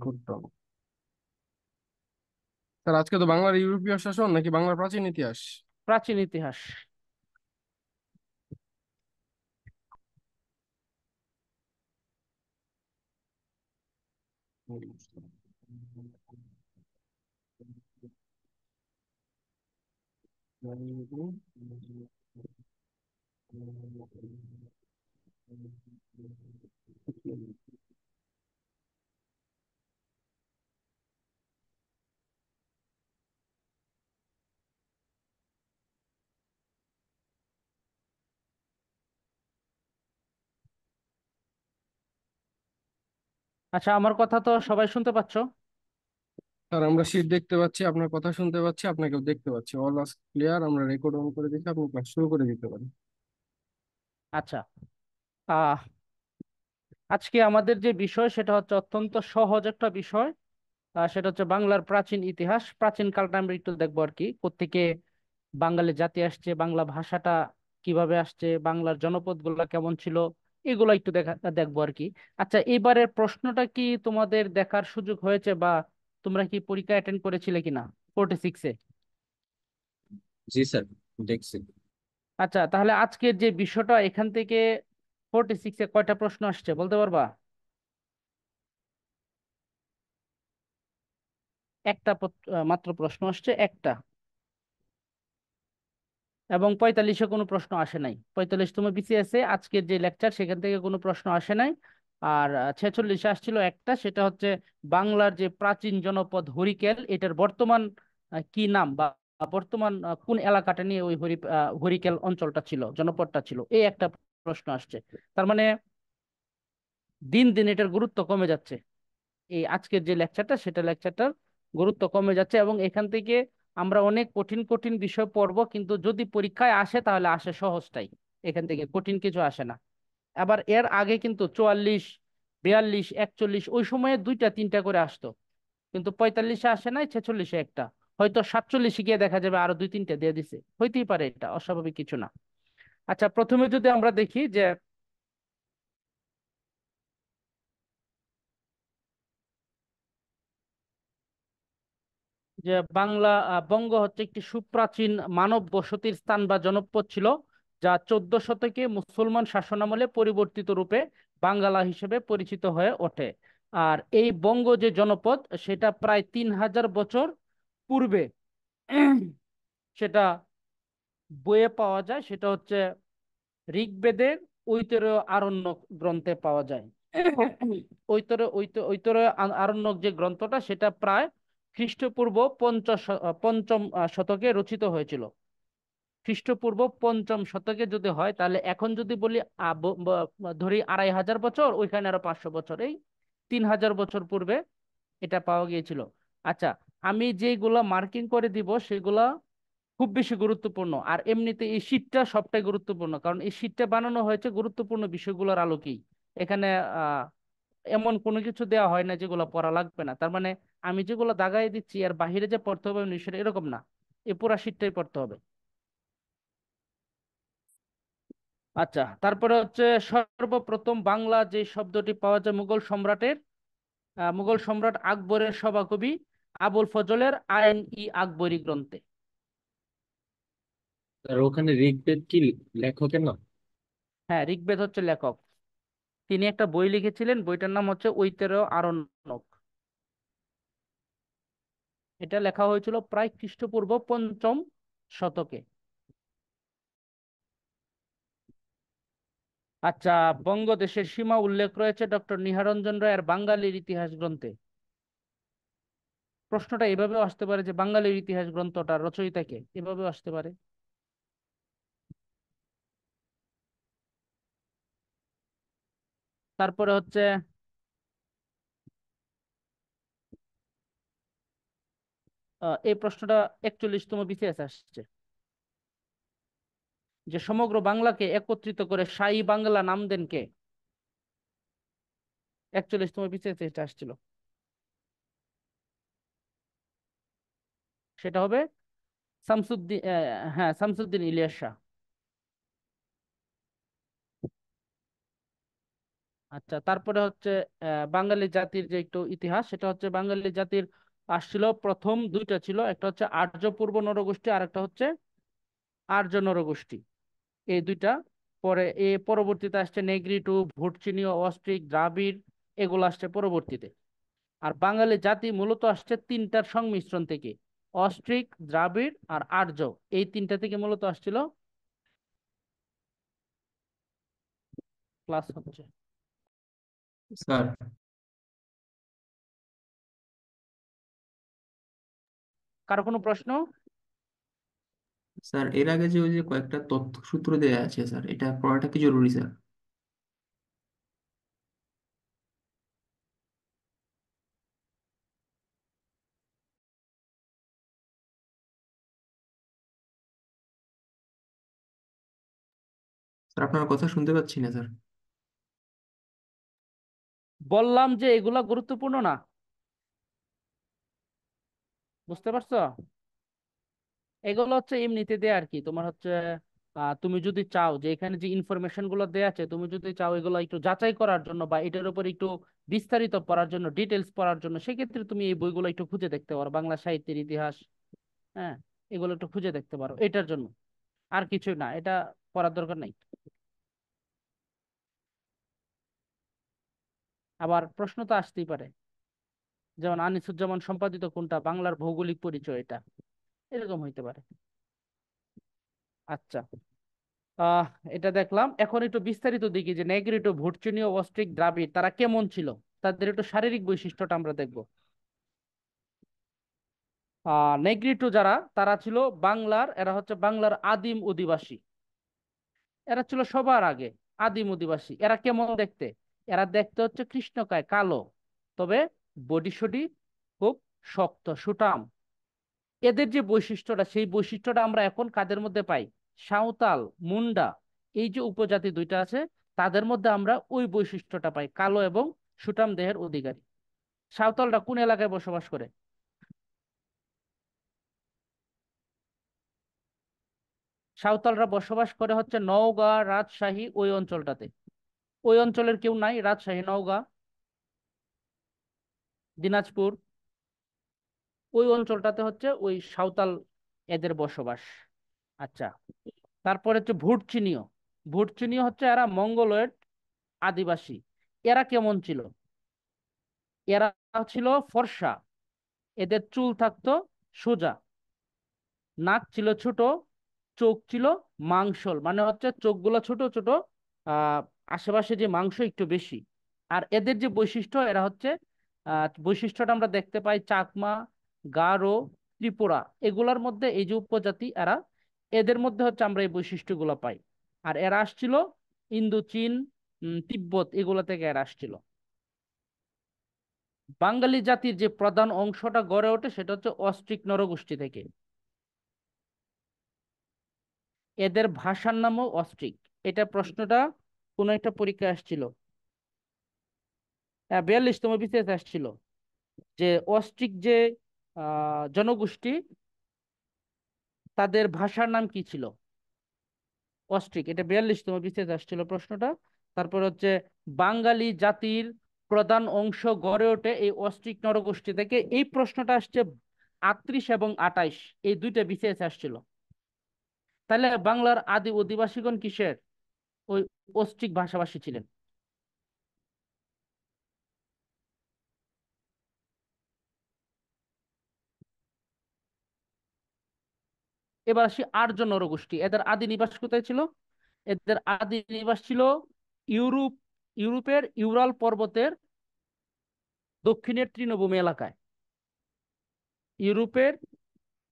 করতাম। স্যার, আজকে তো বাংলার ইউরোপীয় শাসন নাকি বাংলার প্রাচীন ইতিহাস? প্রাচীন ইতিহাস। আচ্ছা, আমার কথা তো সবাই শুনতে পাচ্ছো? স্যার, আমরা শীট দেখতে পাচ্ছি, আপনার কথা শুনতে পাচ্ছি, আপনাকেও দেখতে পাচ্ছি। অল আস ক্লিয়ার। আমরা রেকর্ড অন করে দিচ্ছি, আপনি ক্লাস শুরু করে দিতে পারেন। আচ্ছা। আহ আজকে আমাদের যে বিষয় সেটা হচ্ছে অত্যন্ত সহজ একটা বিষয়। সেটা হচ্ছে বাংলার প্রাচীন ইতিহাস। প্রাচীন কালটা আমরা একটু দেখবো আর কি, কোত্থেকে বাঙালি জাতি আসছে, বাংলা ভাষাটা কিভাবে আসছে, বাংলার জনপদ গুলা কেমন ছিল, এগুলো একটু দেখবো আর কি। আচ্ছা, এবারের প্রশ্নটা কি তোমাদের দেখার সুযোগ হয়েছে, বা তোমরা কি পরীক্ষা অ্যাটেন্ড করেছিলে কিনা 46-এ? জি স্যার, দেখছি। আচ্ছা, তাহলে আজকের যে বিষয়টা এখান থেকে 46-এ কয়টা প্রশ্ন আসছে বলতে পারবা? একটা মাত্র প্রশ্ন আসছে, একটা। এবং 45-এ কোনো প্রশ্ন আসে নাই। 45 তুমি বিসিএস এ আজকের যে লেকচার সেখান থেকে কোনো প্রশ্ন আসে নাই। আর 46-এ আসছিল একটা, সেটা হচ্ছে বাংলার যে প্রাচীন জনপদ হরিকেল, এটার বর্তমান কি নাম, বা বর্তমান কোন এলাকাটা নিয়ে ওই হরিকেল অঞ্চলটা ছিল, জনপদটা ছিল, এই একটা প্রশ্ন আসছে। তার মানে দিন দিন এটার গুরুত্ব কমে যাচ্ছে। এই আজকের যে লেকচারটা, সেটা লেকচারটার গুরুত্ব কমে যাচ্ছে, এবং এখান থেকে আমরা অনেক কঠিন কঠিন বিষয় পড়বো, কিন্তু যদি পরীক্ষায় আসে তাহলে আসে সহজটাই, এখান থেকে কঠিন কিছু আসে না। আবার এর আগে কিন্তু 44, 42, 41 ওই সময়ে দুইটা তিনটা করে আসতো, কিন্তু 45-এ আসে নাই, 46-এ একটা। হয়তো 47-এ গিয়ে দেখা যাবে আরো দুই তিনটা দিয়ে দিছে, হইতেই পারে, এটা অস্বাভাবিক কিছু না। আচ্ছা, প্রথমে যদি আমরা দেখি যে বাংলা বঙ্গ হচ্ছে একটি সুপ্রাচীন মানব বসতির স্থান বা জনপদ ছিল, যা 14 শতকে মুসলমান শাসনামলে পরিবর্তিত রূপে বাঙ্গালা হিসেবে পরিচিত হয়ে ওঠে। আর এই বঙ্গ যে জনপদ, সেটা প্রায় 3000 বছর পূর্বে সেটা বইয়ে পাওয়া যায়। সেটা হচ্ছে ঋগ্বেদের ঐতরেয় আরণ্যক গ্রন্থে পাওয়া যায়। ঐতরেয় আরণ্যক যে গ্রন্থটা, সেটা প্রায় খ্রিস্টপূর্ব পঞ্চম শতকে রচিত হয়েছিল। খ্রিস্টপূর্ব পঞ্চম শতকে যদি হয়, তাহলে এখন যদি বলি ধরি 2500 বছর, ওইখানে আরো 500 বছর, এই 3000 বছর পূর্বে এটা পাওয়া গিয়েছিল। আচ্ছা, আমি যেগুলা মার্কিং করে দিব সেগুলা খুব বেশি গুরুত্বপূর্ণ। আর এমনিতে এই শীটটা সবটাই গুরুত্বপূর্ণ, কারণ এই শীটটা বানানো হয়েছে গুরুত্বপূর্ণ বিষয়গুলোর আলোকেই। এখানে আহ এমন কোনো কিছু দেওয়া হয় না যেগুলো পড়া লাগবে না। তার মানে আমি যেগুলো দাগাই দিচ্ছি আর বাহিরে যে পড়তে হবে সেটা এরকম না, এই পুরা শীটটাই পড়তে হবে। আচ্ছা, তারপরে হচ্ছে সর্বপ্রথম বাংলা যে শব্দটি পাওয়া যায় মুঘল সম্রাটের, মুঘল সম্রাট আকবরের সভাকবি আবুল ফজলের আইন-ই-আকবরী গ্রন্থে। আর ওখানে ঋগ্বেদ কি লেখকের নাম? হ্যাঁ, ঋগ্বেদ হচ্ছে লেখক। তিনি একটা বই লিখেছিলেন, বইটার নাম হচ্ছে ঐতরেয় আরণ্যক। এটা লেখা হয়েছিল প্রায় খ্রিস্টপূর্ব পঞ্চম শতকে। আচ্ছা, বঙ্গদেশের সীমা উল্লেখ রয়েছে ডক্টর নিহারঞ্জন রায়ের বাঙালির ইতিহাস গ্রন্থে। প্রশ্নটা এভাবেও আসতে পারে যে বাঙালির ইতিহাস গ্রন্থটা রচয়িতা কে, এভাবেও আসতে পারে। তারপরে হচ্ছে এই প্রশ্নটা 41তম বিসিএস আসছে, যে সমগ্র বাংলাকে একত্রিত করে সাই বাংলা নাম দেন কে? 41তম বিসিএস এটা আসছিল। সেটা হবে শামসুদ্দিন, হ্যাঁ, শামসুদ্দিন ইলিয়াস শাহ। আচ্ছা, তারপরে হচ্ছে বাঙালি জাতির যে একটু ইতিহাস, সেটা হচ্ছে বাঙালি জাতির আসছিল প্রথম দুইটা ছিল, একটা হচ্ছে আর্য পূর্ব নরগোষ্ঠী আর একটা হচ্ছে আর্য নরগোষ্ঠী, এই দুইটা। পরে পরবর্তীতে আসছে নেগ্রিটু, ভুটচিনীয়, অস্ট্রিক, দ্রাবিড়, এগুলো আসছে পরবর্তীতে। আর বাঙালি জাতি মূলত আসছে তিনটার সংমিশ্রণ থেকে, অস্ট্রিক, দ্রাবিড় আর আর্য, এই তিনটা থেকে মূলত আসছিল। ক্লাস হচ্ছে। স্যার কারো কোনো প্রশ্ন? স্যার এর আগে যে ওই যে কয়েকটা তথ্যসূত্র দেওয়া আছে স্যার, এটা পড়াটা কি জরুরি স্যার? স্যার আপনার কথা শুনতে পাচ্ছি না স্যার। বললাম যে এগুলা গুরুত্বপূর্ণ না, বুঝতে পারছো? এগুলো হচ্ছে এমনিতে দেয়া আর কি, তোমার হচ্ছে তুমি যদি চাও যে এখানে যে ইনফরমেশন গুলো দেয়া আছে, তুমি যদি চাও এগুলো একটু যাচাই করার জন্য বা এটার উপর একটু বিস্তারিত পড়ার জন্য, ডিটেলস পড়ার জন্য, সেক্ষেত্রে তুমি এই বইগুলো একটু খুঁজে দেখতে পারো, বাংলা সাহিত্যের ইতিহাস। হ্যাঁ, এগুলো একটু খুঁজে দেখতে পারো এটার জন্য, আর কিছুই না, এটা পড়ার দরকার নাই। আবার প্রশ্ন তো আসতেই পারে, যেমন আনিসুজ্জামান সম্পাদিত কোনটা, বাংলার ভৌগোলিক পরিচয়, এটা এরকম হইতে পারে। আচ্ছা, আহ এটা দেখলাম। এখন একটু বিস্তারিত দেখি যে নেগ্রিটো, ভুটচিনীয়, অস্ট্রিক, দ্রাবিড় তারা কেমন ছিল, তাদের একটু শারীরিক বৈশিষ্ট্যটা আমরা দেখব। নেগ্রিটো যারা, তারা ছিল বাংলার, এরা হচ্ছে বাংলার আদিম অধিবাসী, এরা ছিল সবার আগে আদিম অধিবাসী। এরা কেমন দেখতে? এরা দেখতে হচ্ছে কৃষ্ণকায় কালো, তবে বডি সডি খুব শক্ত সুঠাম। এদের যে বৈশিষ্ট্যটা, সেই বৈশিষ্ট্যটা আমরা এখন কাদের মধ্যে পাই? সাঁওতাল, মুন্ডা, এই যে উপজাতি দুইটা আছে, তাদের মধ্যে আমরা ওই বৈশিষ্ট্যটা পাই, কালো এবং সুঠাম দেহের অধিকারী। সাঁওতালরা কোন এলাকায় বসবাস করে? সাঁওতালরা বসবাস করে হচ্ছে নওগাঁ, রাজশাহী, ওই অঞ্চলটাতে। ওই অঞ্চলের কেউ নাই? রাজশাহী, নওগাঁ, দিনাজপুর, ওই অঞ্চলটাতে হচ্ছে ওই সাঁওতাল এদের বসবাস। আচ্ছা, তারপরে হচ্ছে ভুটচিনীয়। ভুটচিনীয় হচ্ছে এরা মঙ্গোলয়েড আদিবাসী। এরা কেমন ছিল? এরা ছিল ফর্সা, এদের চুল থাকতো সোজা, নাক ছিল ছোট, চোখ ছিল মাংসল, মানে হচ্ছে চোখগুলো ছোট ছোট, আহ আশেপাশে যে মাংস একটু বেশি। আর এদের যে বৈশিষ্ট্য, এরা হচ্ছে বৈশিষ্ট্যটা আমরা দেখতে পাই চাকমা, গারো, ত্রিপুরা, এগুলার মধ্যে এই যে উপজাতি এরা, এদের মধ্যে হচ্ছে আমরা এই বৈশিষ্ট্যগুলো পাই। আর এরা আসছিল ইন্দো চীন, তিব্বত, এগুলা থেকে এরা আসছিল। বাঙালি জাতির যে প্রধান অংশটা গড়ে ওঠে, সেটা হচ্ছে অস্ট্রিক নরগোষ্ঠী থেকে। এদের ভাষার নামও অস্ট্রিক। এটা প্রশ্নটা কোন একটা পরীক্ষা আসছিল, 42তম বিসিএস আসছিল, যে অস্ট্রিক যে জনগোষ্ঠী, তাদের ভাষার নাম কি ছিল? অস্ট্রিক, এটা 42তম বিসিএস আসছিল প্রশ্নটা। তারপর হচ্ছে বাঙালি জাতির প্রধান অংশ গড়ে ওঠে এই অস্ট্রিক নরগোষ্ঠী থেকে, এই প্রশ্নটা আসছে 38 এবং 28, এই দুইটা বিসিএস আসছিল। তাহলে বাংলার আদি অধিবাসীগণ কিসের? ওই অস্ট্রিক ভাষাভাষী ছিলেন। এবার আসি আর্য নরগোষ্ঠী, এদের আদি নিবাস কোথায় ছিল? এদের আদি নিবাস ছিল ইউরোপ, ইউরোপের ইউরাল পর্বতের দক্ষিণের তৃণভূমি এলাকায়। ইউরোপের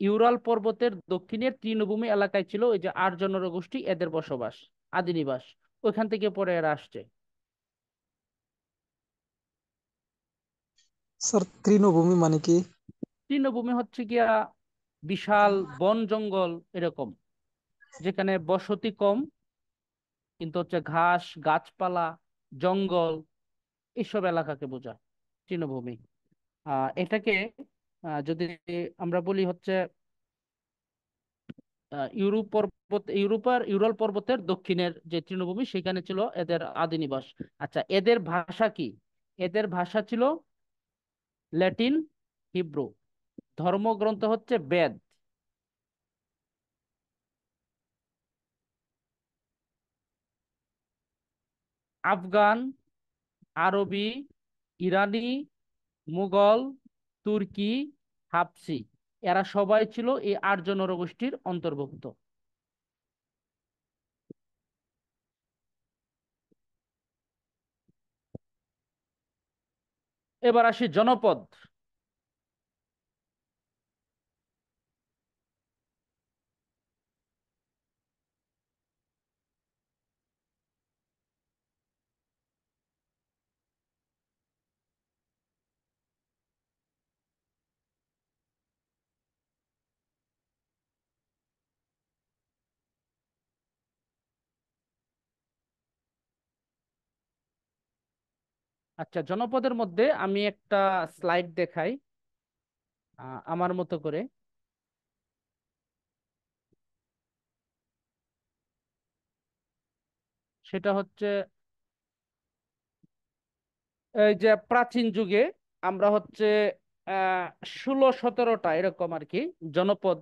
ইউরাল পর্বতের দক্ষিণের তৃণভূমি এলাকায় ছিল ওই যে আর্য নরগোষ্ঠী, এদের বসবাস, আদি নিবাস। ওইখান থেকে পরে এরা আসছে। স্যার তৃণভূমি মানে কি? তৃণভূমি হচ্ছে গিয়া বিশাল বন জঙ্গল এরকম, যেখানে বসতি কম, কিন্তু হচ্ছে ঘাস, গাছপালা, জঙ্গল, এইসব এলাকাকে বোঝায় তৃণভূমি। এটাকে যদি আমরা বলি হচ্ছে ইউরোপ ইউরাল পর্বতের দক্ষিণের যে তৃণভূমি সেখানে ছিল এদের আদি নিবাস। আচ্ছা, এদের ভাষা কি? এদের ভাষা ছিল ল্যাটিন, হিব্রু। ধর্মগ্রন্থ হচ্ছে বেদ। আফগান, আরবি, ইরানি, মুঘল, তুর্কি, হাবশি, এরা সবাই ছিল এই আর্য নরগোষ্ঠীর অন্তর্ভুক্ত। এবার আসি জনপদ। আচ্ছা, জনপদের মধ্যে আমি একটা স্লাইড দেখাই আমার মতো করে। সেটা হচ্ছে এই যে প্রাচীন যুগে আমরা হচ্ছে 16-17টা এরকম আর কি জনপদ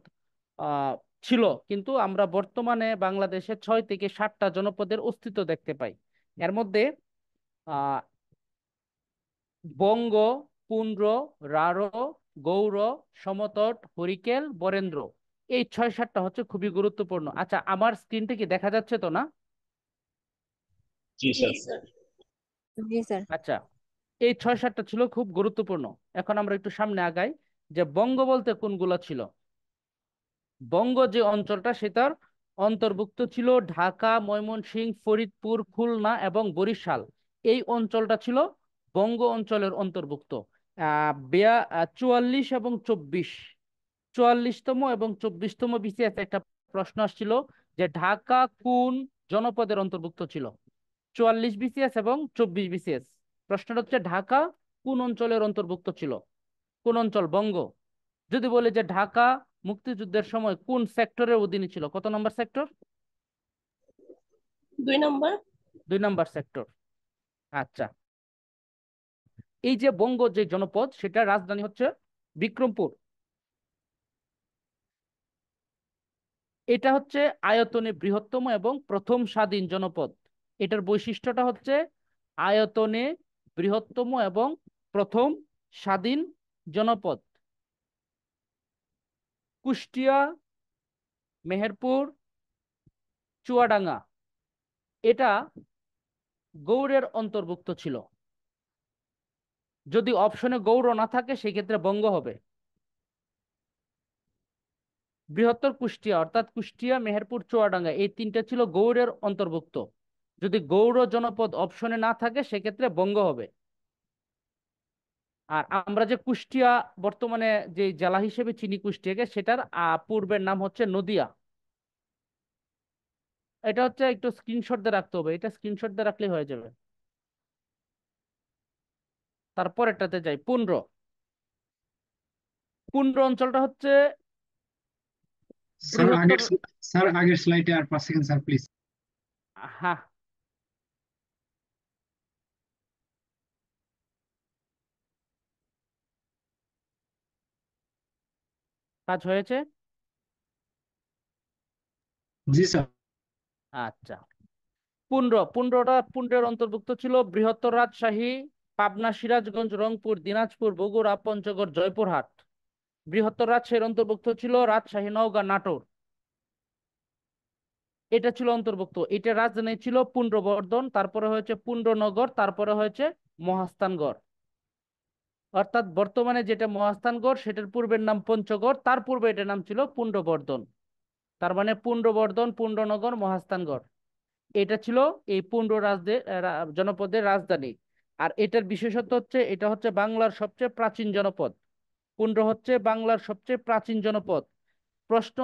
আহ, ছিল, কিন্তু আমরা বর্তমানে বাংলাদেশে 6 থেকে 7টা জনপদের অস্তিত্ব দেখতে পাই। এর মধ্যে আহ বঙ্গ, পুন্ড্র, রাঢ়, গৌড়, সমতট, হরিকেল, বরেন্দ্র, এই 6-7টা হচ্ছে খুবই গুরুত্বপূর্ণ। আচ্ছা, আমার স্ক্রিনটা কি দেখা যাচ্ছে তো না? জি জি স্যার। স্যার। জি স্যার। আচ্ছা, এই 6-7টা ছিল খুব গুরুত্বপূর্ণ। এখন আমরা একটু সামনে আগাই, যে বঙ্গ বলতে কোনগুলো ছিল। বঙ্গ যে অঞ্চলটা সেটার অন্তর্ভুক্ত ছিল ঢাকা, ময়মনসিংহ, ফরিদপুর, খুলনা এবং বরিশাল। এই অঞ্চলটা ছিল বঙ্গ অঞ্চলের অন্তর্ভুক্ত। 44 এবং 24, 44তম এবং 24তম বিসিএস একটা প্রশ্ন আসছিল যে ঢাকা কোন জনপদের অন্তর্ভুক্ত ছিল। 44 বিসিএস এবং 24 বিসিএস প্রশ্নটা হচ্ছে ঢাকা কোন অঞ্চলের অন্তর্ভুক্ত ছিল। কোন অঞ্চল? বঙ্গ। যদি বলি যে ঢাকা মুক্তিযুদ্ধের সময় কোন সেক্টরের অধীনে ছিল, কত নম্বর সেক্টর? 2 নম্বর। 2 নম্বর সেক্টর। আচ্ছা, এই যে বঙ্গ যে জনপদ সেটার রাজধানী হচ্ছে বিক্রমপুর। এটা হচ্ছে আয়তনে বৃহত্তম এবং প্রথম স্বাধীন জনপদ। এটার বৈশিষ্ট্যটা হচ্ছে আয়তনে বৃহত্তম এবং প্রথম স্বাধীন জনপদ। কুষ্টিয়া, মেহেরপুর, চুয়াডাঙ্গা, এটা গৌড়ের অন্তর্ভুক্ত ছিল। যদি অপশনে গৌড় না থাকে সেক্ষেত্রে বঙ্গ হবে। বৃহত্তর কুষ্টিয়া, অর্থাৎ কুষ্টিয়া, মেহেরপুর, চুয়াডাঙ্গা, এই তিনটা ছিল গৌড়ের অন্তর্ভুক্ত। যদি গৌড় জনপদ অপশনে না থাকে সেক্ষেত্রে বঙ্গ হবে। আর আমরা যে কুষ্টিয়া বর্তমানে যে জেলা হিসেবে চিনি কুষ্টিয়াকে, সেটার পূর্বের নাম হচ্ছে নদিয়া। এটা হচ্ছে একটু স্ক্রিনশট দিয়ে রাখতে হবে, এটা স্ক্রিনশট দিয়ে রাখলে হয়ে যাবে। তারপরেরটাতে যাই, পুন্ড্র। পুন্ড্র অঞ্চলটা হচ্ছে স্যার বৃহত্তর। আগের স্যার আগের স্লাইডে আর 5 সেকেন্ড স্যার প্লিজ। হ্যাঁ, কাজ হয়েছে। জি স্যার। আচ্ছা, পুন্ড্রের অন্তর্ভুক্ত ছিল বৃহত্তর রাজশাহী, পাবনা, সিরাজগঞ্জ, রংপুর, দিনাজপুর, বগুড়া, পঞ্চগড়, জয়পুরহাট। বৃহত্তর রাজশাহীর অন্তর্ভুক্ত ছিল রাজশাহী, নওগাঁ, নাটোর। এটা ছিল অন্তর্ভুক্ত। এটা রাজধানী ছিল পুন্ড্রবর্ধন, তারপরে হয়েছে পুন্ড্রনগর, তারপরে হয়েছে মহাস্থানগড়। অর্থাৎ বর্তমানে যেটা মহাস্থানগড় সেটার পূর্বের নাম পঞ্চগড়, তার পূর্বে এটার নাম ছিল পুন্ড্রবর্ধন। তার মানে পুন্ড্রবর্ধন, পুন্ড্রনগর, মহাস্থানগড়, এটা ছিল এই জনপদের রাজধানী। আর এটার বিশেষত্ব হচ্ছে এটা হচ্ছে বাংলার সবচেয়ে প্রাচীন জনপদ। পুন্ড্র হচ্ছে বাংলার সবচেয়ে প্রাচীন জনপদ। প্রশ্ন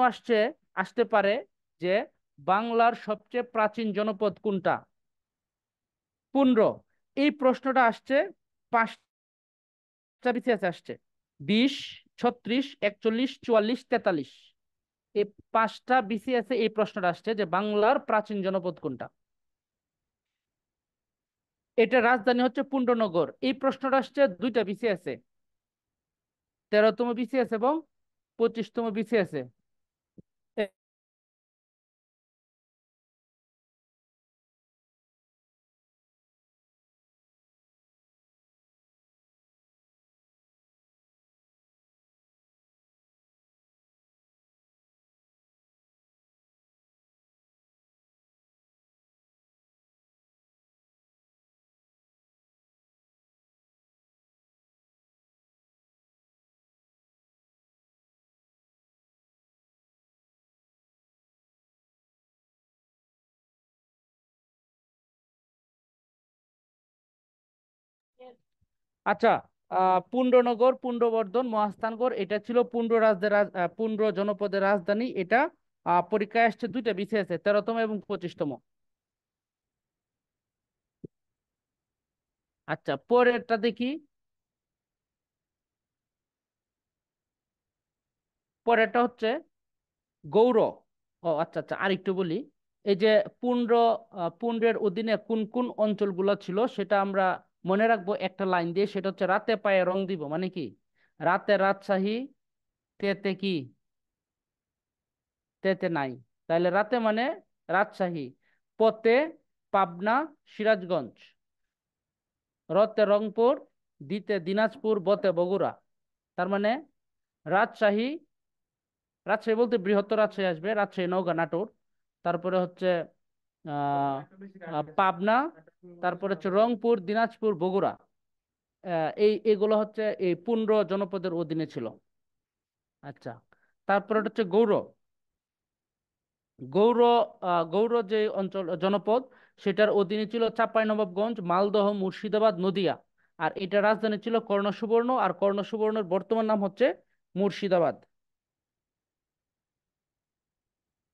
আসতে পারে যে বাংলার সবচেয়ে প্রাচীন জনপদ কোনটা? পুন্ড্র। এই প্রশ্নটা আসছে 5টা বিসিএস আসছে: 20, 36, 41, 44, 43। এই 5টা বিসিএস এ এই প্রশ্নটা আসছে যে বাংলার প্রাচীন জনপদ কোনটা। এটা রাজধানী হচ্ছে পুণ্ড্রনগর। এই প্রশ্নটা আসছে 2টা বিসিএস এ, 13তম বিসিএস এবং 25তম বিসিএস এ। আচ্ছা, পুণ্ড্রনগর, পুণ্ড্রবর্ধন, মহাস্থানগড় এটা ছিল পুণ্ড্র জনপদের রাজধানী। এটা পরীক্ষায় আসছে 2টা বিসিএস এ, 13তম এবং 25তম। আচ্ছা, পরেরটা দেখি। পরেরটা হচ্ছে গৌর। ও আচ্ছা আচ্ছা, আরেকটু বলি। এই যে পুণ্ড্র, পুণ্ড্রের অধীনে কোন কোন অঞ্চলগুলো ছিল সেটা আমরা মনে রাখবো একটা লাইন দিয়ে, সেটা হচ্ছে রাতে পায়ে রং দিব। মানে কি? রাতে রাজশাহী, তেতে কি? তেতে নাই। তাহলে রাতে মানে রাজশাহী, পতে পাবনা, সিরাজগঞ্জ, রতে রংপুর, দিতে দিনাজপুর, বতে বগুড়া। তার মানে রাজশাহী, রাজশাহী বলতে বৃহত্তর রাজশাহী আসবে, রাজশাহী, নওগাঁ, নাটোর। তারপরে হচ্ছে আহ পাবনা, তারপরে হচ্ছে রংপুর, দিনাজপুর, বগুড়া। এগুলো হচ্ছে এই পুণ্ড্র জনপদের অধীনে ছিল। আচ্ছা, তারপরে হচ্ছে গৌর। গৌর, গৌর যে অঞ্চল জনপদ, সেটার অধীনে ছিল চাঁপাইনবাবগঞ্জ, মালদহ, মুর্শিদাবাদ, নদিয়া। আর এটা রাজধানী ছিল কর্ণসুবর্ণ, আর কর্ণসুবর্ণের বর্তমান নাম হচ্ছে মুর্শিদাবাদ।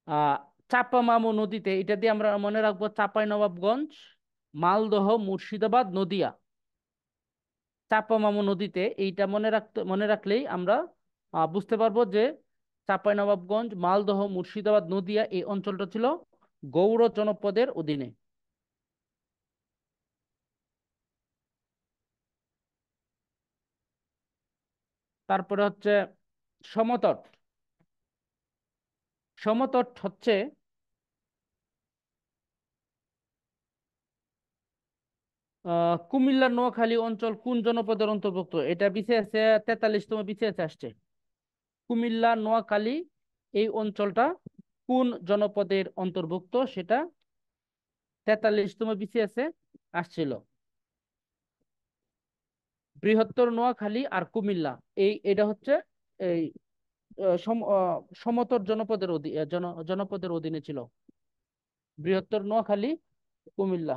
আহ চাপামামু নদীতে, এটা দিয়ে আমরা মনে রাখবো চাঁপাইনবাবগঞ্জ, মালদহ, মুর্শিদাবাদ, নদিয়া। চাপামামু নদীতে, এইটা মনে রাখলেই আমরা বুঝতে পারবো যে চাঁপাইনবাবগঞ্জ, মালদহ, মুর্শিদাবাদ, নদিয়া এই অঞ্চলটা ছিল গৌড় জনপদের অধীনে। তারপরে হচ্ছে সমতট। সমতট হচ্ছে কুমিল্লা নোয়াখালী অঞ্চল কোন জনপদের অন্তর্ভুক্ত? এটা বিসিএস 43তম বিসিএস আসছে। কুমিল্লা নোয়াখালী এই অঞ্চলটা কোন জনপদের অন্তর্ভুক্ত সেটা 43তম বিসিএস আসছিল। বৃহত্তর নোয়াখালী আর কুমিল্লা, এটা হচ্ছে এই সমতট জনপদের জনপদের অধীনে ছিল। বৃহত্তর নোয়াখালী, কুমিল্লা।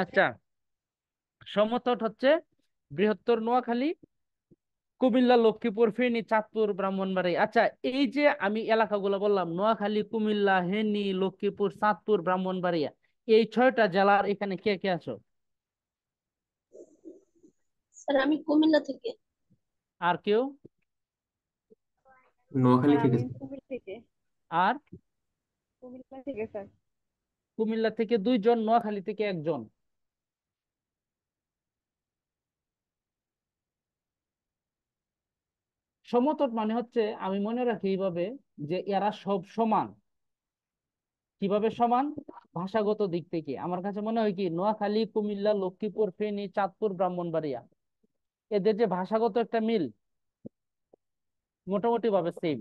আচ্ছা, সমতট হচ্ছে বৃহত্তর নোয়াখালী, কুমিল্লা, লক্ষ্মীপুর, ফেনী, চাঁদপুর, ব্রাহ্মণবাড়িয়া। আচ্ছা, এই যে আমি এলাকাগুলো বললাম, নোয়াখালী, কুমিল্লা, ফেনী, লক্ষ্মীপুর, চাঁদপুর, ব্রাহ্মণবাড়িয়া, এই 6টা জেলার এখানে কে কে আছো? স্যার আমি কুমিল্লা থেকে। আর কেউ? নোয়াখালী স্যার থেকে আমি স্যার। কুমিল্লা থেকে। আর কুমিল্লা থেকে স্যার। কুমিল্লা থেকে 2 জন, নোয়াখালী থেকে 1 জন। সমতট মানে হচ্ছে, আমি মনে রাখি এইভাবে, যে এরা সব সমান। কিভাবে সমান? ভাষাগত দিক থেকে আমার কাছে মনে হয় কি, নোয়াখালী, কুমিল্লা, লক্ষ্মীপুর, ফেনী, চাঁদপুর, ব্রাহ্মণবাড়িয়া, এদের যে ভাষাগত একটা মিল, মোটামুটি ভাবে সেম।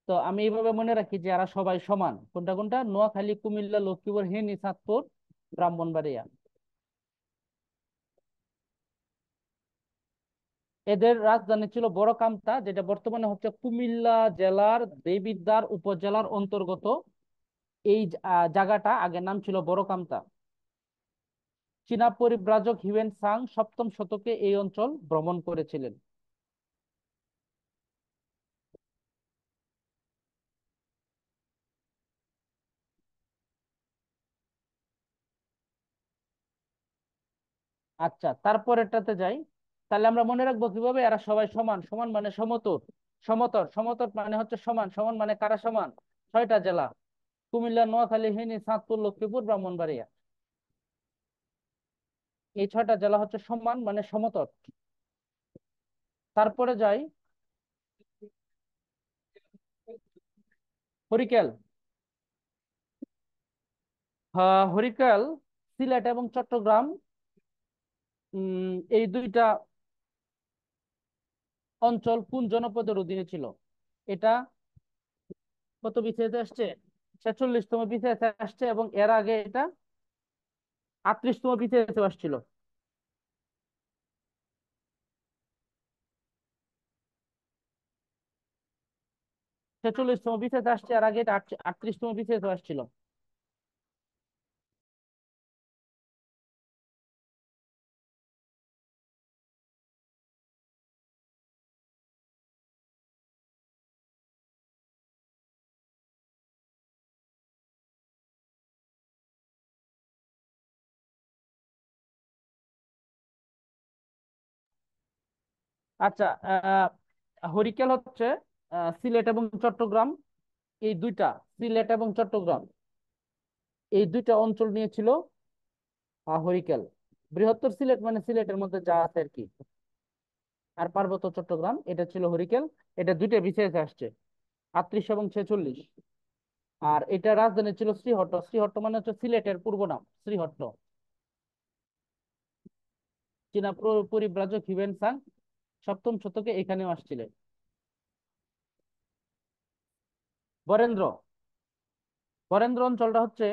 তো আমি এইভাবে মনে রাখি যে এরা সবাই সমান। কোনটা কোনটা? নোয়াখালী, কুমিল্লা, লক্ষ্মীপুর, ফেনী, চাঁদপুর, ব্রাহ্মণবাড়িয়া। এদের রাজধানী ছিল বড়কামতা, যেটা বর্তমানে হচ্ছে কুমিল্লা জেলার দেবিদ্বার উপজেলার অন্তর্গত। এই জায়গাটা আগের নাম ছিল বড়কামতা। চীনা পরিব্রাজক হিউয়েন সাং 7ম শতকে এই অঞ্চল ভ্রমণ করেছিলেন। আচ্ছা, তারপরেরটাতে যাই। তাহলে আমরা মনে রাখবো কিভাবে, এরা সবাই সমান। সমান মানে সমতল। সমতল, সমতল মানে হচ্ছে সমান। সমান মানে কারা সমান? 6টা জেলা: কুমিল্লা, নোয়াখালী, ফেনী, চাঁদপুর, লক্ষ্মীপুর, ব্রাহ্মণবাড়িয়া। এই 6টা জেলা হচ্ছে সমান মানে সমতল। তারপরে যাই, হরিকেল। হরিকেল সিলেট এবং চট্টগ্রাম, এই দুইটা অঞ্চল কোন জনপদের অধীনে ছিল? এটা কত বিসিএসে আসছে? 46তম বিসিএসে আসছে, এবং এর আগে এটা 38তম বিসিএসে আসছিল। 46তম বিসিএসে আসছে, এর আগে এটা 38তম বিসিএসে আসছিল। আচ্ছা, হরিকেল হচ্ছে সিলেট এবং চট্টগ্রাম, এই দুইটা, সিলেট এবং চট্টগ্রাম এই দুইটা অঞ্চল নিয়েছিল হরিকেল। বৃহত্তর সিলেট মানে সিলেটের মধ্যে যা আছে আর কি, আর পার্বত্য চট্টগ্রাম, এটা ছিল হরিকেল। এটা দুইটা বিসিএসে আসছে, 38 এবং 46। আর এটা রাজধানী ছিল শ্রীহট্ট। শ্রীহট্ট মানে হচ্ছে সিলেটের পূর্ব নাম, শ্রীহট্ট। চীনা পরিব্রাজক হিউয়েন সাং 7ম শতকে এখানেও আসছিলেন। বরেন্দ্র। বরেন্দ্র অঞ্চলটা হচ্ছে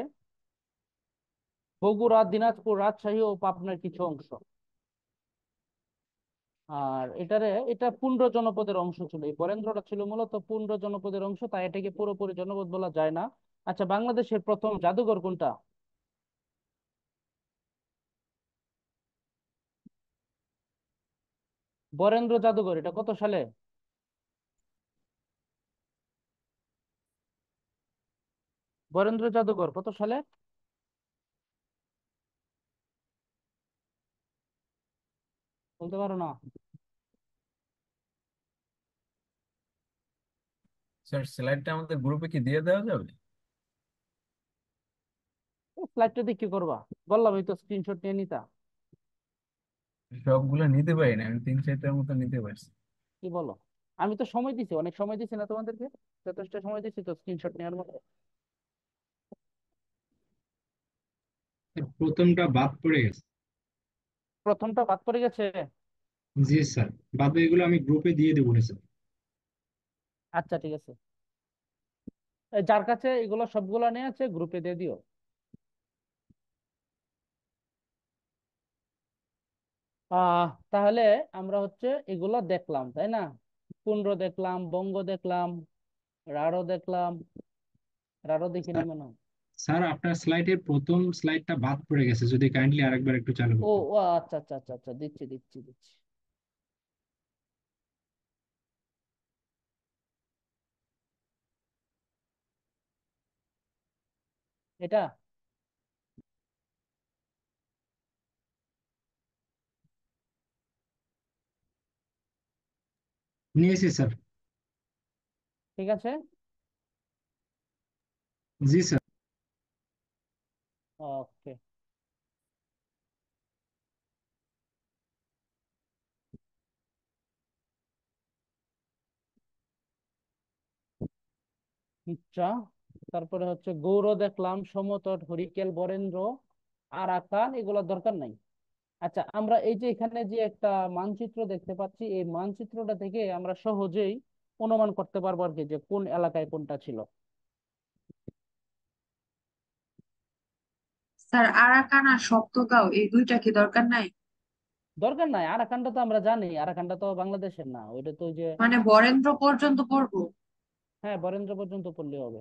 বগুড়া, দিনাজপুর, রাজশাহী ও পাবনার কিছু অংশ। আর এটা পুন্ড্র জনপদের অংশ ছিল। এই বরেন্দ্রটা ছিল মূলত পুন্ড্র জনপদের অংশ, তাই এটাকে পুরোপুরি জনপদ বলা যায় না। আচ্ছা, বাংলাদেশের প্রথম জাদুঘর কোনটা? বরেন্দ্র জাদুঘর, এটা কত সালে? বরেন্দ্র জাদুঘর কত সালে? বলতে পারো না? স্যার স্লাইডটা আমাদের গ্রুপে কি দিয়ে দেওয়া যাবে? ফ্লাইটটা দিয়ে কি করবা? বললাম এই তো স্ক্রিনশট নিয়ে নিতা। সবগুলো নিতে পারি না, আমি 3-4টার মতো নিতে পারছি। কি বলো? আমি তো সময় দিছি, অনেক সময় দিছি না তোমাদেরকে? যথেষ্ট সময় দিছি তো স্ক্রিনশট নেওয়ার মতো। স্যার প্রথমটা বাদ পড়ে গেছে। প্রথমটা বাদ পড়ে গেছে? জি স্যার, বাদ এগুলো আমি গ্রুপে দিয়ে দেবো না স্যার। আচ্ছা, ঠিক আছে। যার কাছে এগুলো সবগুলো নিয়ে আছে গ্রুপে দিয়ে দিও। তাহলে আমরা হচ্ছে এগুলো দেখলাম, তাই না? পুন্ড্র দেখলাম, বঙ্গ দেখলাম, রাঢ় দেখলাম। রাঢ় দেখি নাই স্যার মনে হয়। স্যার, আপনার স্লাইডের প্রথম স্লাইডটা বাদ পড়ে গেছে, যদি কাইন্ডলি আরেকবার একটু চালু ও করতেন। ও আচ্ছা আচ্ছা আচ্ছা আচ্ছা, দিচ্ছি দিচ্ছি দিচ্ছি। এটা নিয়েছি স্যার। ঠিক আছে। জি স্যার। ওকে। আচ্ছা, তারপরে হচ্ছে গৌর দেখলাম, সমতট, হরিকেল, বরেন্দ্র, আরাকান, এগুলোর দরকার নাই। আচ্ছা, আমরা এই যে এখানে যে একটা মানচিত্র দেখতে পাচ্ছি, এই মানচিত্রটা থেকে আমরা সহজেই অনুমান করতে পারবো আর কি, যে কোন এলাকায় কোনটা ছিল। স্যার আরাকান আর সপ্তগাঁও এই দুইটা কি দরকার নাই? দরকার নাই, আরাকানটা তো আমরা জানি, আরাকানটা তো বাংলাদেশের না, ওইটা তো ওই যে। মানে বরেন্দ্র পর্যন্ত পড়বো? হ্যাঁ, বরেন্দ্র পর্যন্ত পড়লে হবে।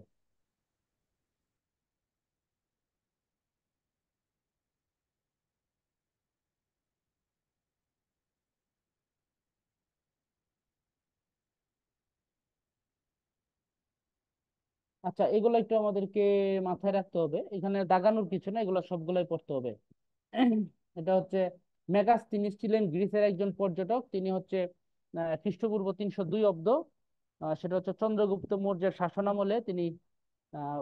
আচ্ছা, এগুলো একটু আমাদেরকে মাথায় রাখতে হবে, এখানে দাগানোর কিছু না, এগুলো সবগুলোই পড়তে হবে। এটা হচ্ছে মেগাস, তিনি ছিলেন গ্রিসের একজন পর্যটক। তিনি হচ্ছে খ্রিস্টপূর্ব 302 অব্দ, সেটা হচ্ছে চন্দ্রগুপ্ত মৌর্যের শাসনামলে তিনি আহ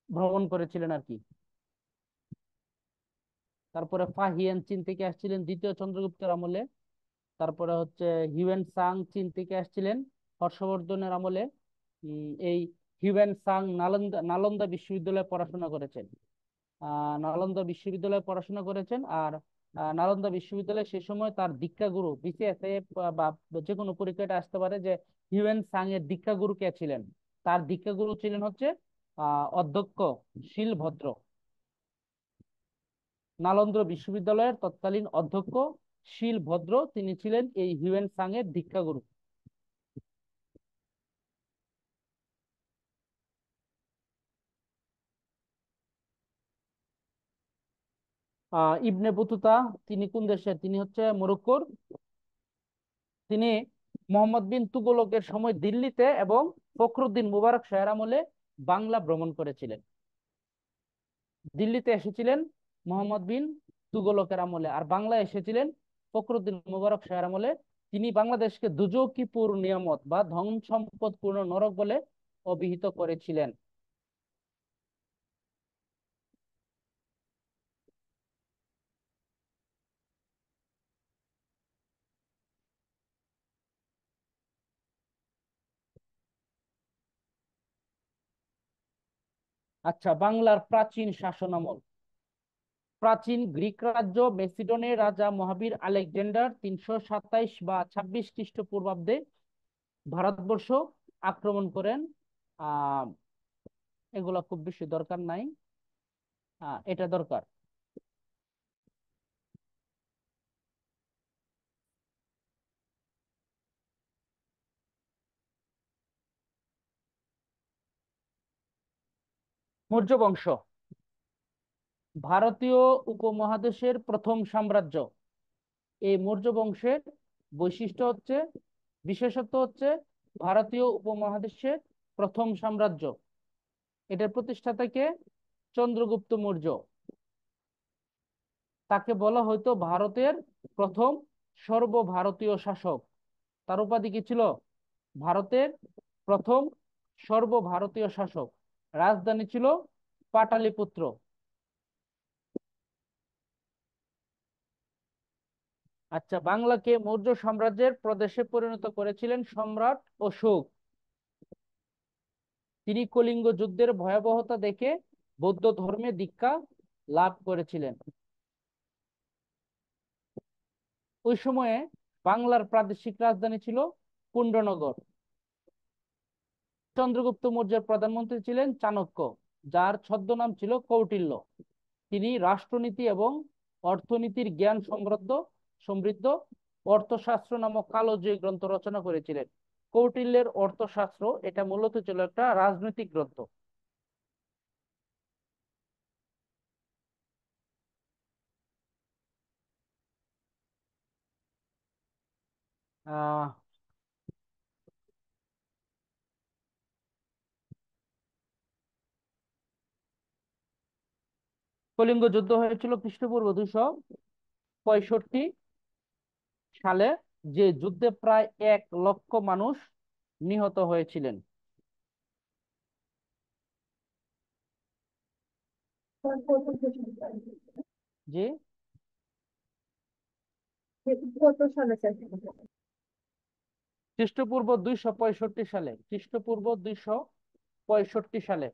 ভ্রমণ করেছিলেন আর কি। তারপরে ফাহিয়ান চীন থেকে আসছিলেন দ্বিতীয় চন্দ্রগুপ্তের আমলে। তারপরে হচ্ছে হিউয়েন সাং চীন থেকে আসছিলেন হর্ষবর্ধনের আমলে। এই হিউয়েন সাং নালন্দা নালন্দা বিশ্ববিদ্যালয়ে পড়াশোনা করেছেন। নালন্দা বিশ্ববিদ্যালয়ে পড়াশোনা করেছেন। আর নালন্দা বিশ্ববিদ্যালয়ে সে সময় তার দীক্ষাগুরু, বিসিএস এ বা যে কোনো পরীক্ষাটা আসতে পারে যে হিউয়েন সাং এর দীক্ষাগুরু কে ছিলেন। তার দীক্ষাগুরু ছিলেন হচ্ছে অধ্যক্ষ শিলভদ্র। নালন্দা বিশ্ববিদ্যালয়ের তৎকালীন অধ্যক্ষ শিলভদ্র, তিনি ছিলেন এই হিউয়েন সাং এর দীক্ষাগুরু। ইবনে বতুতা, তিনি কোন দেশের? তিনি হচ্ছে মরক্কোর। তিনি মোহাম্মদ বিন তুগলকের সময় দিল্লিতে এবং ফখরুদ্দিন মুবারক শাহের আমলে বাংলা ভ্রমণ করেছিলেন। দিল্লিতে এসেছিলেন মোহাম্মদ বিন তুগলকের আমলে, আর বাংলায় এসেছিলেন ফখরুদ্দিন মুবারক শাহের আমলে। তিনি বাংলাদেশকে দুজকিপুর নিয়ামত বা ধন সম্পদ পূর্ণ নরক বলে অভিহিত করেছিলেন। আচ্ছা, বাংলার প্রাচীন শাসনামল। প্রাচীন গ্রিক রাজ্য মেসিডনের রাজা মহাবীর আলেকজান্ডার 327 বা 26 খ্রিস্টপূর্বাব্দে ভারতবর্ষ আক্রমণ করেন। আহ এগুলা খুব বেশি দরকার নাই, এটা দরকার। মৌর্য বংশ ভারতীয় উপমহাদেশের প্রথম সাম্রাজ্য। এই মৌর্য বংশের বৈশিষ্ট্য হচ্ছে, বিশেষত্ব হচ্ছে ভারতীয় উপমহাদেশের প্রথম সাম্রাজ্য। এটার প্রতিষ্ঠাতাকে চন্দ্রগুপ্ত মৌর্য। তাকে বলা হয়তো ভারতের প্রথম সর্বভারতীয় শাসক। তার উপাধি কি ছিল? ভারতের প্রথম সর্বভারতীয় শাসক। রাজধানী ছিল পাটালিপুত্র। আচ্ছা, বাংলাকে মৌর্য সাম্রাজ্যের প্রদেশে পরিণত করেছিলেন সম্রাট অশোক। তিনি কলিঙ্গ যুদ্ধের ভয়াবহতা দেখে বৌদ্ধ ধর্মে দীক্ষা লাভ করেছিলেন। ওই সময়ে বাংলার প্রাদেশিক রাজধানী ছিল কুণ্ডনগর। চন্দ্রগুপ্ত মৌর্যের প্রধানমন্ত্রী ছিলেন চাণক্য, যার ছদ্মনাম ছিল কৌটিল্য। তিনি রাষ্ট্রনীতি এবং অর্থনীতির জ্ঞান সমৃদ্ধ সমৃদ্ধ অর্থশাস্ত্র নামক কালোজয়ী গ্রন্থ রচনা করেছিলেন। কৌটিল্যের অর্থশাস্ত্র, এটা মূলত ছিল একটা রাজনৈতিক গ্রন্থ। আহ কলিঙ্গ যুদ্ধ হয়েছিল খ্রিস্টপূর্ব 265 সালে, যে যুদ্ধে প্রায় 1 লক্ষ মানুষ নিহত হয়েছিলেন। জি, কত সালে স্যার? খ্রিস্টপূর্ব 265 সালে, খ্রিস্টপূর্ব 265 সালে।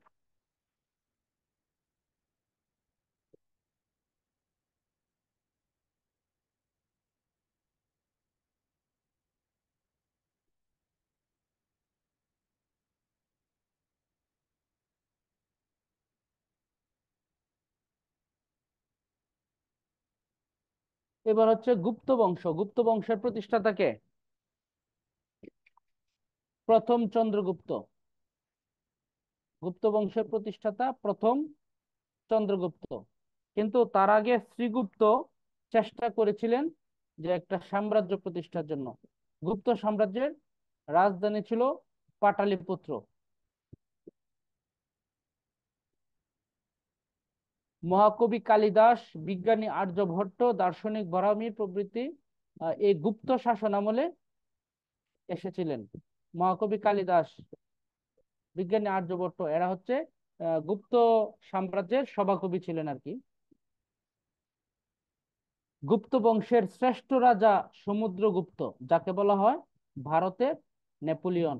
এবার হচ্ছে গুপ্ত বংশ। গুপ্ত বংশের প্রতিষ্ঠাতা কে? প্রথম চন্দ্রগুপ্ত। গুপ্ত বংশের প্রতিষ্ঠাতা প্রথম চন্দ্রগুপ্ত। কিন্তু তার আগে শ্রীগুপ্ত চেষ্টা করেছিলেন যে একটা সাম্রাজ্য প্রতিষ্ঠার জন্য। গুপ্ত সাম্রাজ্যের রাজধানী ছিল পাটালিপুত্র। মহাকবি কালিদাস, বিজ্ঞানী আর্যভট্ট, দার্শনিক বরাহমিহির প্রভৃতি এই গুপ্ত শাসন আমলে এসেছিলেন। মহাকবি কালিদাস, বিজ্ঞানী আর্যভট্ট এরা হচ্ছে গুপ্ত সাম্রাজ্যের সভাকবি ছিলেন আর কি। গুপ্ত বংশের শ্রেষ্ঠ রাজা সমুদ্রগুপ্ত, যাকে বলা হয় ভারতের নেপোলিয়ন।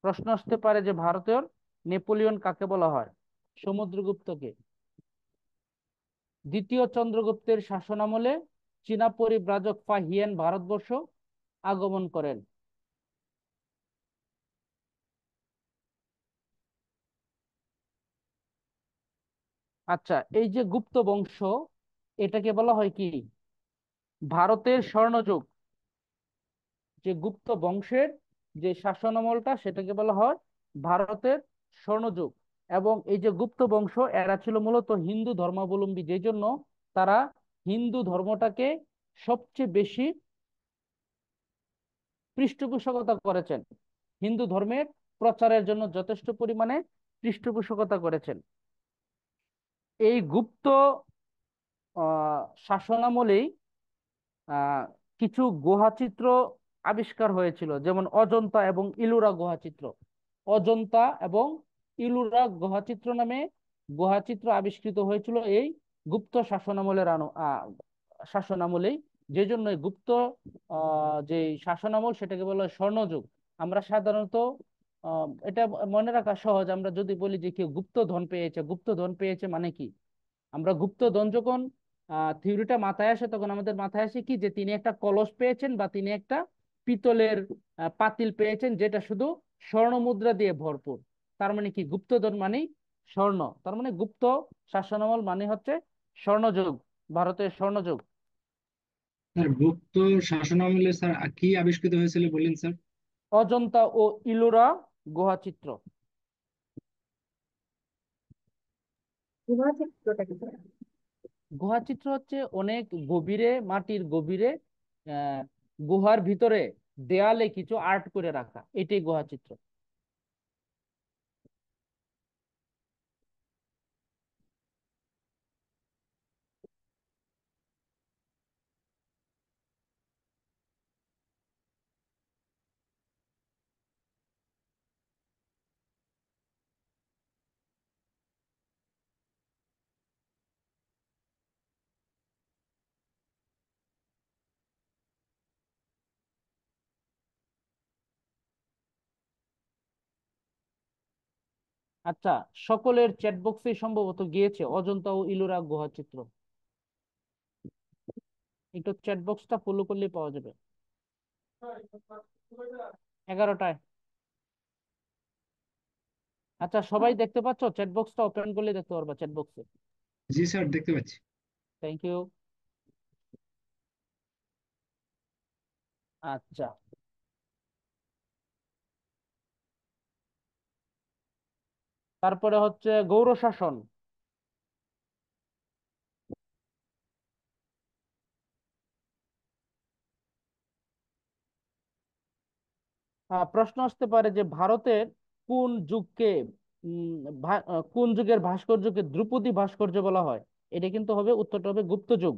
প্রশ্ন আসতে পারে যে ভারতের নেপোলিয়ন কাকে বলা হয়? সমুদ্রগুপ্তকে। দ্বিতীয় চন্দ্রগুপ্তের শাসনামলে চীনা পরিব্রাজক ফাহিয়ান ভারতবর্ষ আগমন করেন। আচ্ছা, এই যে গুপ্ত বংশ, এটাকে বলা হয় কি? ভারতের স্বর্ণযুগ। যে গুপ্ত বংশের যে শাসনামলটা সেটাকে বলা হয় ভারতের স্বর্ণযুগ। এবং এই যে গুপ্ত বংশ, এরা ছিল মূলত হিন্দু ধর্মাবলম্বী, যে জন্য তারা হিন্দু ধর্মটাকে সবচেয়ে বেশি পৃষ্ঠপোষকতা করেছেন। হিন্দু ধর্মের প্রচারের জন্য যথেষ্ট পরিমাণে পৃষ্ঠপোষকতা করেছেন। এই গুপ্ত শাসনামলেই আহ কিছু গুহাচিত্র আবিষ্কার হয়েছিল, যেমন অজন্তা এবং ইলোরা গুহাচিত্র। অজন্তা এবং ইলোরা গুহাচিত্র নামে গুহাচিত্র আবিষ্কৃত হয়েছিল এই গুপ্ত শাসনামলেই। যে জন্য এই গুপ্ত যে শাসনামল সেটাকে বলা হয় স্বর্ণযুগ। আমরা সাধারণত এটা মনে রাখা সহজ, আমরা যদি বলি যে কেউ গুপ্তধন পেয়েছে, গুপ্তধন পেয়েছে মানে কি? আমরা গুপ্তধন যখন থিওরিটা মাথায় আসে, তখন আমাদের মাথায় আসে কি, যে তিনি একটা কলস পেয়েছেন বা তিনি একটা পিতলের পাতিল পেয়েছেন যেটা শুধু স্বর্ণ মুদ্রা দিয়ে ভরপুর। তার মানে কি? গুপ্তধন মানে স্বর্ণ। তার মানে গুপ্ত শাসনামল মানে হচ্ছে স্বর্ণযুগ, ভারতের স্বর্ণযুগ। স্যার গুপ্ত শাসনামলে স্যার কি আবিষ্কৃত হয়েছিল বললেন স্যার? অজন্তা ও ইলোরা গুহাচিত্র। গুহাচিত্রটা কি? গুহাচিত্র হচ্ছে অনেক গভীরে, মাটির গভীরে আহ গুহার ভিতরে দেয়ালে কিছু আর্ট করে রাখা, এটাই গুহাচিত্র। আচ্ছা, সকলের চ্যাট বক্সে সম্ভবত গিয়েছে অজন্তা ও ইলোরা গুহাচিত্র। একটু চ্যাট বক্সটা ফলো করলে পাওয়া যাবে। 11টায়। আচ্ছা, সবাই দেখতে পাচ্ছ? চ্যাট বক্সটা ওপেন করলে দেখতে পারবা চ্যাট বক্সে। জি স্যার, দেখতে পাচ্ছি। Thank you. আচ্ছা, তারপরে হচ্ছে গৌর শাসন। প্রশ্ন আসতে পারে যে ভারতের কোন যুগকে কোন যুগের ভাস্কর্যকে ধ্রুপদী ভাস্কর্য বলা হয়? এটা কিন্তু হবে, উত্তরটা হবে গুপ্ত যুগ।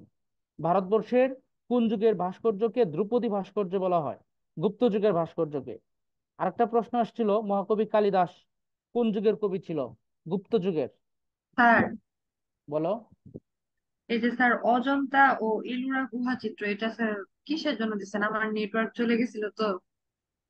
ভারতবর্ষের কোন যুগের ভাস্কর্যকে ধ্রুপদী ভাস্কর্য বলা হয়? গুপ্ত যুগের ভাস্কর্যকে। আরেকটা প্রশ্ন আসছিল, মহাকবি কালিদাস কোন যুগের কবি ছিল? গুপ্ত যুগের। স্যার, বলো। এই যে স্যার অজন্তা ও ইলোরা গুহা চিত্র, এটা স্যার কিসের জন্য দিচ্ছেন? আমার নেটওয়ার্ক চলে গেছিল তো,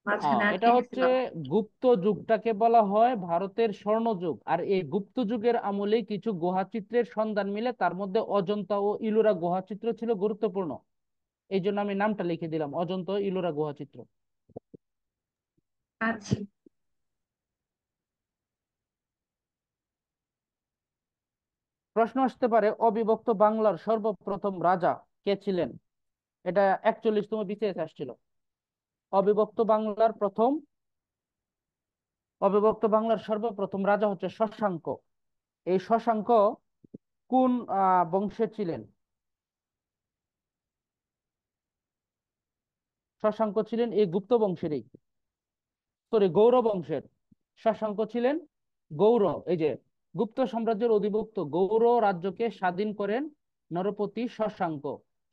মাঝখানে এটা আটকে হচ্ছে গেছিলাম। গুপ্ত যুগটাকে বলা হয় ভারতের স্বর্ণযুগ। আর এই গুপ্ত যুগের আমলে কিছু গুহাচিত্রের সন্ধান মিলে, তার মধ্যে অজন্তা ও ইলোরা গুহাচিত্র ছিল গুরুত্বপূর্ণ। এই জন্য আমি নামটা লিখে দিলাম, অজন্তা ও ইলোরা গুহাচিত্র। আচ্ছা। প্রশ্ন আসতে পারে অবিভক্ত বাংলার সর্বপ্রথম রাজা কে ছিলেন? এটা 41তম বিসিএস আসছিল। অবিভক্ত বাংলার প্রথম অবিভক্ত বাংলার সর্বপ্রথম রাজা হচ্ছে শশাঙ্ক। এই শশাঙ্ক কোন বংশের ছিলেন? শশাঙ্ক ছিলেন এই গুপ্ত বংশেরই, সরি গৌর বংশের। শশাঙ্ক ছিলেন গৌর, এই যে গুপ্ত সাম্রাজ্যের অধিভুক্ত গৌর রাজ্যকে স্বাধীন করেন নরপতি শশাঙ্ক।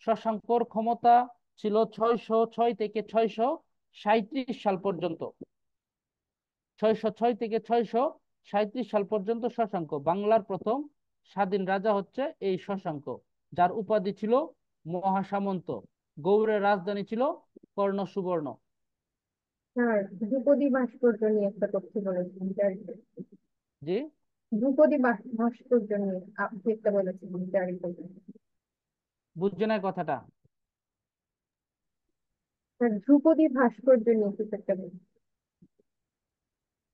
শশাঙ্কর ক্ষমতা ছিল 606 থেকে 637 সাল পর্যন্ত। 606 থেকে 637 সাল পর্যন্ত শশাঙ্ক বাংলার প্রথম স্বাধীন রাজা হচ্ছে এই শশাঙ্ক, যার উপাধি ছিল মহাসামন্ত। গৌড়ের রাজধানী ছিল কর্ণ সুবর্ণ। স্যার ধ্রুপদী ভাস্কর্য নিয়ে একটা তথ্য বলেছিলেন স্যার। জি, ধ্রুপদী ভাস্কর্য নিয়ে আপনি একটা বলেছিলেন স্যার। বুঝছে না কথাটা? স্যার ধ্রুপদী ভাস্কর্য নিয়ে কিছু একটা বলেছিলেন।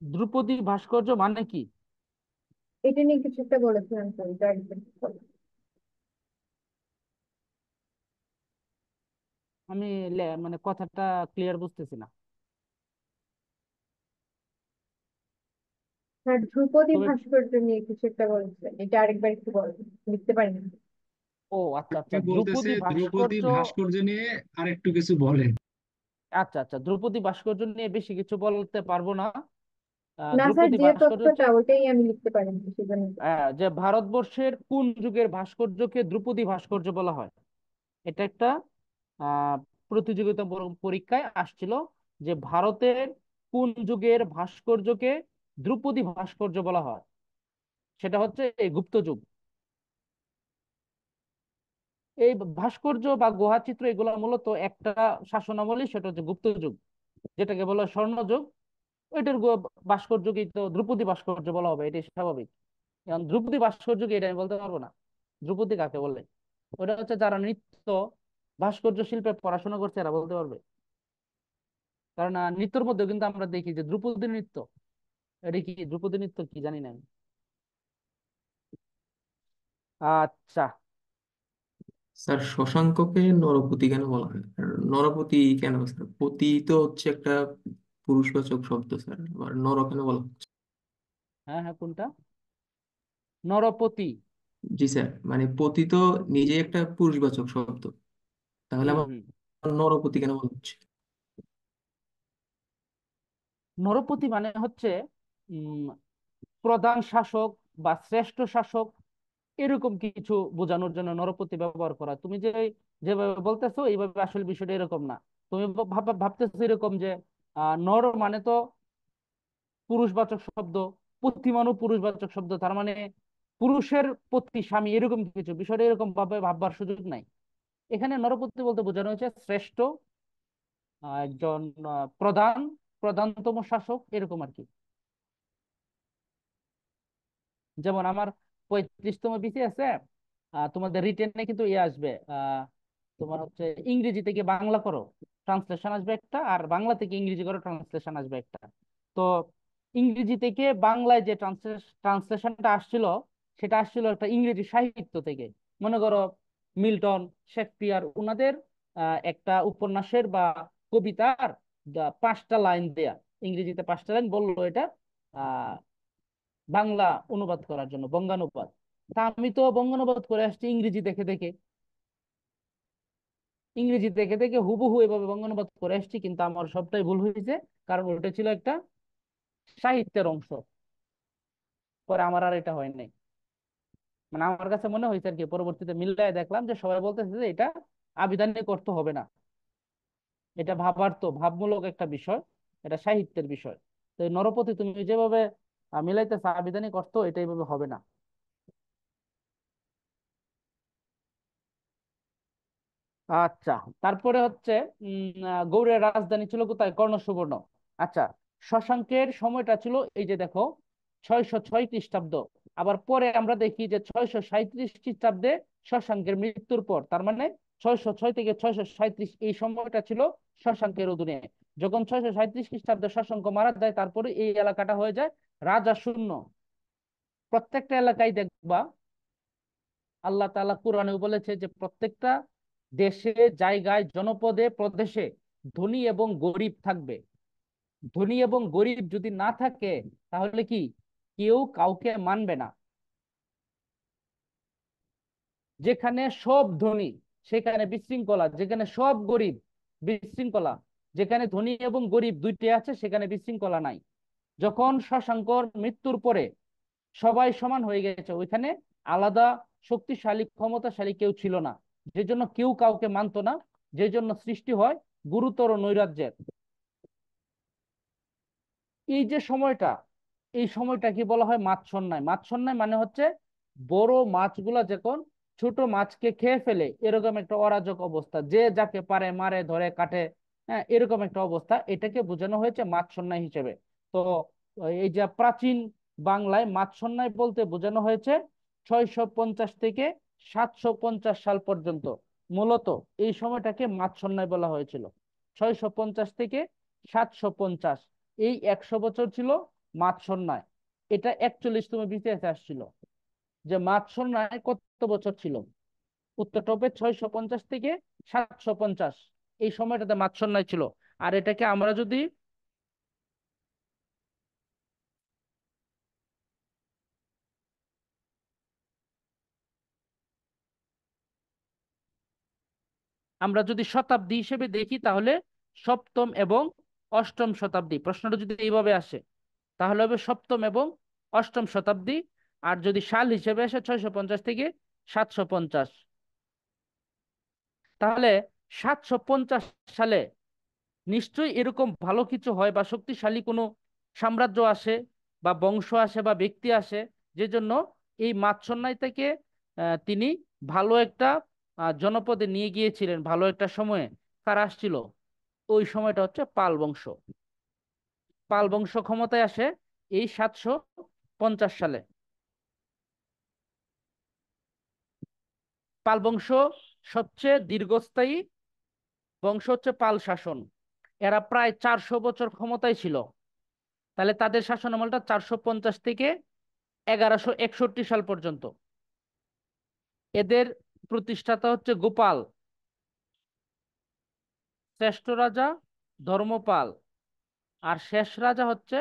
ধ্রুপদী ভাস্কর্য মানে কি? এটা নিয়ে কিছু একটা বলেছিলেন স্যার। আমি মানে কথাটা ক্লিয়ার বুঝতেছি না। স্যার ধ্রুপদী তুমি ভাস্কর্য নিয়ে কিছু একটা বলেছিলেন, এটা আরেকবার একটু বলেন, লিখতে পারি না। ও আচ্ছা আচ্ছা, আপনি বলতেছে ধ্রুপদী দ্রৌপদী ভাস্কর্য। ভাস্কর্য নিয়ে আরেকটু কিছু বলেন। আচ্ছা আচ্ছা, ধ্রুপদী ভাস্কর্য নিয়ে বেশি কিছু বলতে পারবো না। না স্যার, ধ্রুপদী যে ভাস্কর্য হচ্ছে তথ্যটা ওইটাই আমি লিখতে পারি না সেজন্য। যে ভারতবর্ষের কোন যুগের ভাস্কর্যকে ধ্রুপদী ভাস্কর্য বলা হয়। এটা একটা আহ প্রতিযোগিতা পরীক্ষায় আসছিল যে ভারতের কোন যুগের ভাস্কর্যকে ধ্রুপদী ভাস্কর্য বলা হয়। সেটা হচ্ছে এই গুপ্ত যুগ। এই ভাস্কর্য বা গুহাচিত্র এগুলো মূলত একটা শাসনামলী, সেটা হচ্ছে গুপ্ত যুগ, যেটাকে বলা হয় স্বর্ণযুগ। ওইটার ভাস্কর্যকেই তো ধ্রুপদী ভাস্কর্য বলা হবে, এটাই স্বাভাবিক। এখন ধ্রুপদী ভাস্কর্য কি এটা আমি বলতে পারবো না। ধ্রুপদী কাকে বলে? ওটা হচ্ছে যারা নৃত্য ভাস্কর্য শিল্পে পড়াশোনা করছে এরা বলতে পারবে। কারণ নৃত্যের মধ্যে কিন্তু আমরা দেখি যে ধ্রুপদী নৃত্য, এটা কি ধ্রুপদী নৃত্য কি জানি না আমি। আচ্ছা, স্যার শশাঙ্ককে নরপতি কেন বলা হয়? আর নরপতি কেন স্যার? পতি তো হচ্ছে একটা পুরুষবাচক শব্দ স্যার, আবার নর কেন বলা হচ্ছে? হ্যাঁ হ্যাঁ, কোনটা? নরপতি। জি স্যার, মানে পতি তো নিজে একটা পুরুষবাচক শব্দ, তাহলে হুম আবার হুম। নরপতি কেন বলা হচ্ছে? নরপতি মানে হচ্ছে উম প্রধান শাসক বা শ্রেষ্ঠ শাসক, এরকম কিছু বোঝানোর জন্য নরপতি ব্যবহার করা। তুমি যে যেভাবে বলতেছো এইভাবে আসলে বিষয়টা এরকম না। তুমি ভাবতেছো এরকম যে নর মানে তো পুরুষবাচক শব্দ, পতি মানেও পুরুষবাচক শব্দ, তার মানে পুরুষের পতি স্বামী, এরকম কিছু। বিষয়টা এরকম ভাবে ভাববার সুযোগ নাই। এখানে নরপতি বলতে বোঝানো হয়েছে শ্রেষ্ঠ একজন প্রধানতম শাসক, এরকম আর কি। যেমন আমার 35তম বিসি আছে, তোমাদের রিটেনে কিন্তু ইয়ে আসবে, তোমার হচ্ছে ইংরেজি থেকে বাংলা করো ট্রান্সলেশন আসবে একটা, আর বাংলা থেকে ইংরেজি করো ট্রান্সলেশন আসবে একটা। তো ইংরেজি থেকে বাংলায় যে ট্রান্সলেশনটা আসছিল, সেটা আসছিল একটা ইংরেজি সাহিত্য থেকে। মনে করো মিল্টন, শেক্সপিয়ার, ওনাদের একটা উপন্যাসের বা কবিতার 5টা লাইন দেয়া, ইংরেজিতে 5টা লাইন বললো এটা বাংলা অনুবাদ করার জন্য, বঙ্গানুবাদ। তা আমি তো বঙ্গানুবাদ করে আসছি ইংরেজি দেখে দেখে, ইংরেজি দেখে দেখে হুবহু এভাবে বঙ্গানুবাদ করে আসছি, কিন্তু আমার সবটাই ভুল হয়েছে। কারণ ওটা ছিল একটা সাহিত্যের অংশ। পরে আমার আর এটা হয় নাই। মানে আমার কাছে মনে হয়েছে আর কি, পরবর্তীতে মিলাই দেখলাম যে সবাই বলতেছে যে এটা আবিধানিক অর্থ হবে না, এটা ভাবমূলক একটা বিষয়, এটা সাহিত্যের বিষয়। তো এই নরপতি তুমি যেভাবে মিলাইতেছে আবিধানিক অর্থ, এটা এইভাবে হবে না। আচ্ছা, তারপরে হচ্ছে গৌড়ের রাজধানী ছিল কোথায়? কর্ণসুবর্ণ। আচ্ছা, শশাঙ্কের সময়টা ছিল এই যে দেখো 606 খ্রিস্টাব্দ। আবার পরে আমরা দেখি যে 637 খ্রিস্টাব্দে শশাঙ্কের মৃত্যুর পর, তার মানে 606 থেকে 637 এই সময়টা ছিল শশাঙ্কের অধীনে। যখন 637 খ্রিস্টাব্দে শশাঙ্ক মারা যায়, তারপরে এই এলাকাটা হয়ে যায় রাজা শূন্য। প্রত্যেকটা এলাকায় দেখবা আল্লাহ তাআলা কোরআনেও বলেছে যে প্রত্যেকটা দেশে, জায়গায়, জনপদে, প্রদেশে ধনী এবং গরিব থাকবে। ধনী এবং গরিব যদি না থাকে তাহলে কি কেউ কাউকে মানবে না। যেখানে সব ধনী সেখানে বিশৃঙ্খলা, যেখানে সব গরিব বিশৃঙ্খলা, যেখানে ধনী এবং গরিব দুইটাই আছে সেখানে বিশৃঙ্খলা নাই। যখন শশাঙ্কর মৃত্যুর পরে সবাই সমান হয়ে গেছে, ওইখানে আলাদা শক্তিশালী ক্ষমতাশালী কেউ ছিল না, যে জন্য কেউ কাউকে মানতো না, যে জন্য সৃষ্টি হয় গুরুতর নৈরাজ্যের। এই যে সময়টা, এই সময়টা কি বলা হয় মাৎসন্যায়। মাৎসন্যায় মানে হচ্ছে বড় মাছগুলা যখন ছোট মাছকে খেয়ে ফেলে, এরকম একটা অরাজক অবস্থা, যে যাকে পারে মারে ধরে কাটে, হ্যাঁ, এরকম একটা অবস্থা, এটাকে বোঝানো হয়েছে মাৎসন্যায় হিসেবে। তো এই যে প্রাচীন বাংলায় মাৎসন্যায় বলতে বোঝানো হয়েছে 650 থেকে 750 সাল পর্যন্ত। মূলত এই সময়টাকে মাৎসন্যায় বলা হয়েছিল। 650 থেকে 750, এই 100 বছর ছিল মাৎসন্যায়। এটা 41তম বিসিএসে আসছিল যে মাৎসন্যায় কত বছর ছিল। উত্তরটা হবে 650 থেকে 750, এই সময়টাতে মাৎসন্যায় ছিল। আর এটাকে আমরা যদি শতাব্দী হিসেবে দেখি তাহলে সপ্তম এবং অষ্টম শতাব্দী। প্রশ্নটা যদি এইভাবে আসে তাহলে হবে সপ্তম এবং অষ্টম শতাব্দী। আর যদি সাল হিসেবে আসে 650 থেকে 750। তাহলে 750 সালে নিশ্চয়ই এরকম ভালো কিছু হয় বা শক্তিশালী কোনো সাম্রাজ্য আসে বা বংশ আসে বা ব্যক্তি আসে, যে জন্য এই মাৎসন্যায় থেকে তিনি ভালো একটা জনপদে নিয়ে গিয়েছিলেন ভালো একটা সময়ে। কারা আসছিল? ওই সময়টা হচ্ছে পাল বংশ। পাল বংশ ক্ষমতায় আসে এই 750 সালে। পাল বংশ সবচেয়ে দীর্ঘস্থায়ী বংশ হচ্ছে পাল শাসন। এরা প্রায় 400 বছর ক্ষমতায় ছিল। তাহলে তাদের শাসন আমলটা 450 থেকে 1161 সাল পর্যন্ত। এদের প্রতিষ্ঠাতা হচ্ছে গোপাল, শ্রেষ্ঠ রাজা ধর্মপাল, আর শেষ রাজা হচ্ছে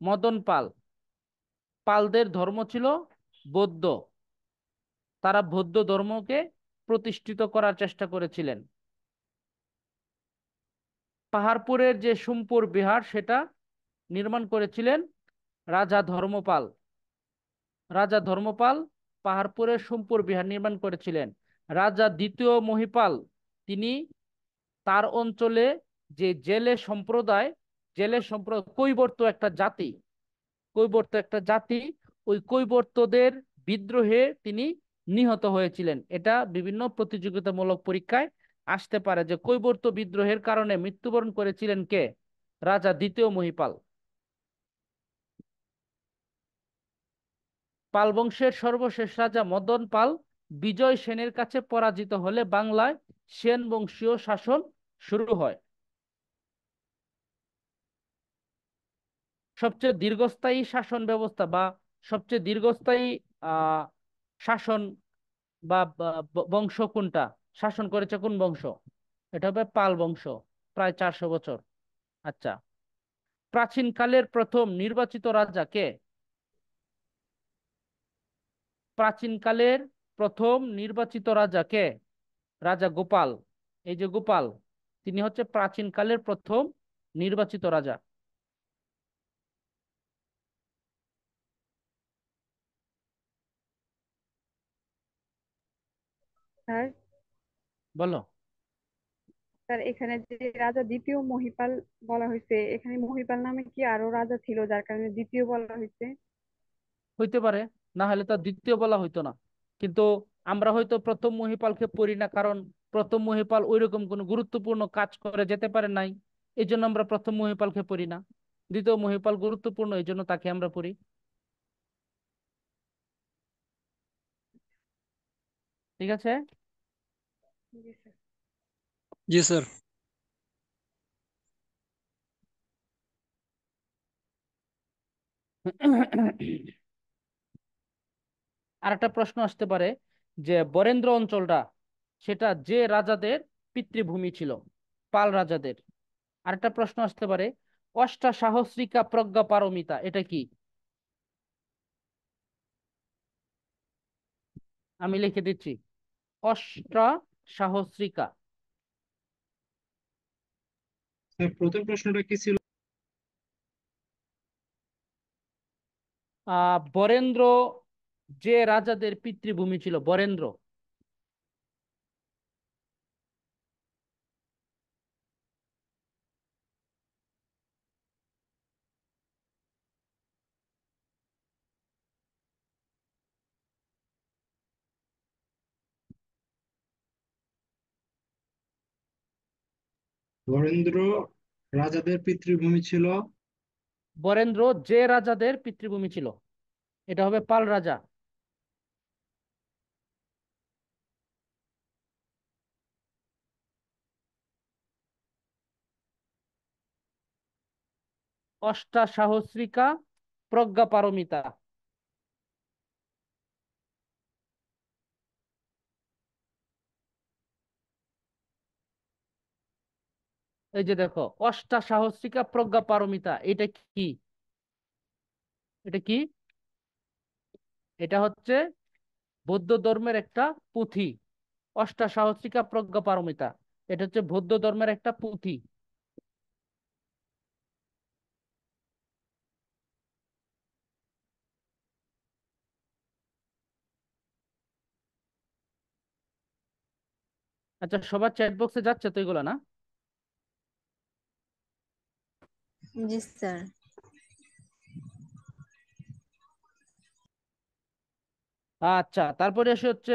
মদন পাল। পালদের ধর্ম ছিল বৌদ্ধ। তারা বৌদ্ধ ধর্মকে প্রতিষ্ঠিত করার চেষ্টা করেছিলেন। পাহাড়পুরের যে সোমপুর বিহার সেটা নির্মাণ করেছিলেন রাজা ধর্মপাল। রাজা ধর্মপাল পাহাড়পুরের সোমপুর বিহার নির্মাণ করেছিলেন। রাজা দ্বিতীয় মহিপাল তিনি তার অঞ্চলে যে জেলে সম্প্রদায় কৈবর্ত একটা জাতি, কৈবর্ত একটা জাতি, ওই কৈবর্তদের বিদ্রোহে তিনি নিহত হয়েছিলেন। এটা বিভিন্ন প্রতিযোগিতামূলক পরীক্ষায় আসতে পারে যে কৈবর্ত বিদ্রোহের কারণে মৃত্যুবরণ করেছিলেন কে? রাজা দ্বিতীয় মহিপাল। পাল বংশের সর্বশেষ রাজা মদন পাল বিজয় সেনের কাছে পরাজিত হলে বাংলায় সেন বংশীয় শাসন শুরু হয়। সবচেয়ে দীর্ঘস্থায়ী শাসন ব্যবস্থা বা সবচেয়ে দীর্ঘস্থায়ী আহ শাসন বা বংশ কোনটা? শাসন করেছে কোন বংশ? এটা হবে পাল বংশ, প্রায় 400 বছর। আচ্ছা, প্রাচীন কালের প্রথম নির্বাচিত রাজা কে? প্রাচীন কালের প্রথম নির্বাচিত রাজা কে? রাজা গোপাল। এই যে গোপাল, তিনি হচ্ছে প্রাচীন কালের প্রথম নির্বাচিত রাজা। স্যার বলো। স্যার এখানে যে রাজা দ্বিতীয় মহিপাল বলা হয়েছে, এখানে মহিপাল নামে কি আরো রাজা ছিল যার কারণে দ্বিতীয় বলা হয়েছে? হইতে পারে, না হলে তার দ্বিতীয় বলা হইতো না। কিন্তু আমরা হয়তো প্রথম মহিপালকে পড়ি না, কারণ প্রথম মহিপাল ওইরকম কোনো গুরুত্বপূর্ণ কাজ করে যেতে পারে নাই, এই জন্য আমরা প্রথম মহিপালকে পড়ি না। দ্বিতীয় মহিপাল গুরুত্বপূর্ণ, এই জন্য তাকে আমরা পড়ি। ঠিক আছে। জি স্যার। জি স্যার। আর একটা প্রশ্ন আসতে পারে যে বরেন্দ্র অঞ্চলটা সেটা যে রাজাদের পিতৃভূমি ছিল, পাল রাজাদের। আরেকটা প্রশ্ন আসতে পারে, অষ্টাসাহস্রিকা প্রজ্ঞা পারমিতা এটা কি? আমি লিখে দিচ্ছি, অষ্টাসাহস্রিকা। স্যার প্রথম প্রশ্নটা কি ছিল? বরেন্দ্র যে রাজাদের পিতৃভূমি ছিল, বরেন্দ্র। বরেন্দ্র রাজাদের পিতৃভূমি ছিল। বরেন্দ্র যে রাজাদের পিতৃভূমি ছিল, এটা হবে পাল রাজা। অষ্টাসাহস্রিকা প্রজ্ঞা পারমিতা। এই যে দেখো, অষ্টাসাহস্রিকা প্রজ্ঞা পারমিতা এটা কি? এটা কি? এটা হচ্ছে বৌদ্ধ ধর্মের একটা পুঁথি। অষ্টাসাহস্রিকা প্রজ্ঞা পারমিতা এটা হচ্ছে বৌদ্ধ ধর্মের একটা পুঁথি। আচ্ছা, সবার চ্যাট বক্সে যাচ্ছে তো এগুলো, না? জি স্যার। আচ্ছা, তারপরে এসে হচ্ছে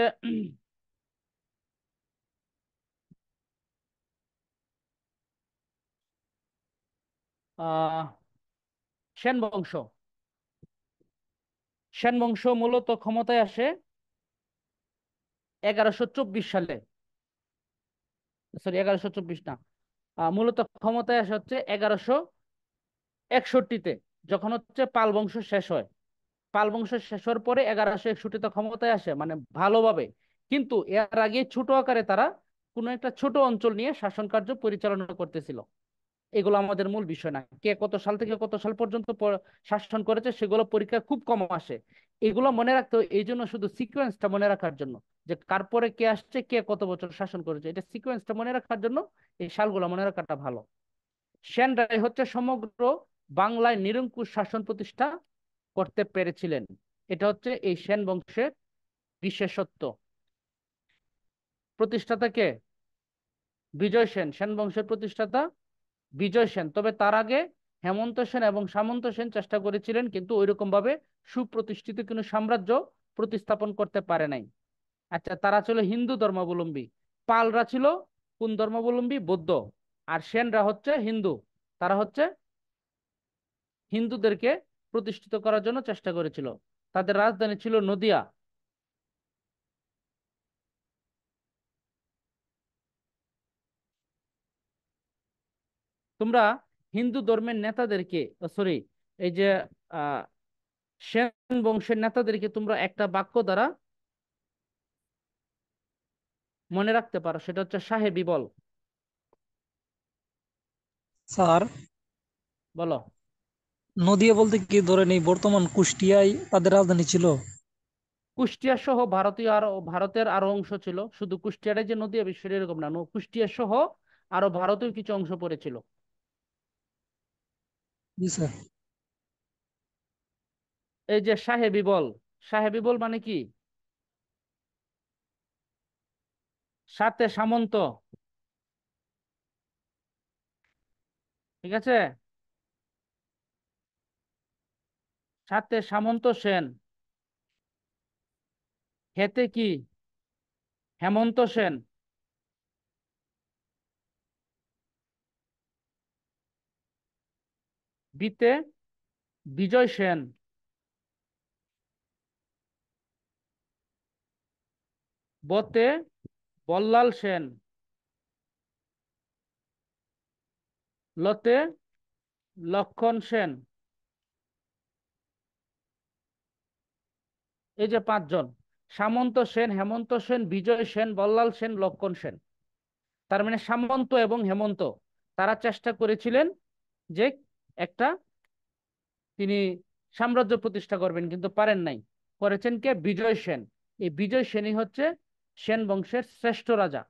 আহ সেন বংশ। সেন বংশ মূলত ক্ষমতায় আসে 1124 সালে। সরি, 1124 না, মূলত ক্ষমতায় আসে হচ্ছে 1161-তে, যখন হচ্ছে পাল বংশ শেষ হয়। পাল বংশ শেষ হওয়ার পরে 1161-তে ক্ষমতায় আসে, মানে ভালোভাবে। কিন্তু এর আগে ছোট আকারে তারা কোনো একটা ছোট অঞ্চল নিয়ে শাসন কার্য পরিচালনা করতেছিল। এগুলো আমাদের মূল বিষয় না, কে কত সাল থেকে কত সাল পর্যন্ত শাসন করেছে সেগুলো পরীক্ষা খুব কম আসে। এগুলো মনে রাখতে হয়, এই জন্য শুধু সিকোয়েন্সটা মনে রাখার জন্য, যে কার পরে কে আসছে, কে কত বছর শাসন করেছে, এটা সিকোয়েন্সটা মনে রাখার জন্য এই সালগুলো মনে রাখাটা ভালো। সেনরাই হচ্ছে সমগ্র বাংলায় নিরঙ্কুশ শাসন প্রতিষ্ঠা করতে পেরেছিলেন। এটা হচ্ছে এই সেন বংশের বিশেষত্ব। প্রতিষ্ঠাতা কে? বিজয় সেন। সেন বংশের প্রতিষ্ঠাতা বিজয় সেন। তবে তার আগে হেমন্ত সেন এবং সামন্ত সেন চেষ্টা করেছিলেন, কিন্তু ওইরকম ভাবে সুপ্রতিষ্ঠিত কোনো সাম্রাজ্য প্রতিস্থাপন করতে পারে নাই। আচ্ছা, তারা ছিল হিন্দু ধর্মাবলম্বী। পালরা ছিল কোন ধর্মাবলম্বী? বৌদ্ধ। আর সেনরা হচ্ছে হিন্দু। তারা হচ্ছে হিন্দুদেরকে প্রতিষ্ঠিত করার জন্য চেষ্টা করেছিল। তাদের রাজধানী ছিল নদিয়া। তোমরা হিন্দু ধর্মের নেতাদেরকে, সরি, এই যে আহ সেন বংশের নেতাদেরকে তোমরা একটা বাক্য দ্বারা মনে রাখতে পারো, সেটা হচ্ছে শাহে বিবল। স্যার, বলো। নদিয়া বলতে কি ধরে নেই বর্তমান কুষ্টিয়ায় তাদের রাজধানী ছিল? কুষ্টিয়া সহ ভারতীয় আরো, ভারতের আরো অংশ ছিল, শুধু কুষ্টিয়াটাই যে নদিয়া বিশ্বের এরকম না, কুষ্টিয়া সহ আরো ভারতের কিছু অংশ পড়েছিল। জি স্যার। এই যে শাহে বিবল, শাহে বিবল মানে কি? সাথে সামন্ত, ঠিক আছে? সাথে সামন্ত সেন। হেতে কি? হেমন্ত সেন। বিতে বিজয় সেন। বতে বল্লাল সেন। লতে লক্ষণ সেন। এই যে 5 জন। সামন্ত সেন, হেমন্ত সেন, বিজয় সেন, বল্লাল সেন, লক্ষণ সেন। তার মানে সামন্ত এবং হেমন্ত তারা চেষ্টা করেছিলেন যে একটা তিনি সাম্রাজ্য প্রতিষ্ঠা করবেন, কিন্তু পারেন নাই। করেছেন কে? বিজয় সেন। এই বিজয় সেনই হচ্ছে সেন বংশের শ্রেষ্ঠ রাজা।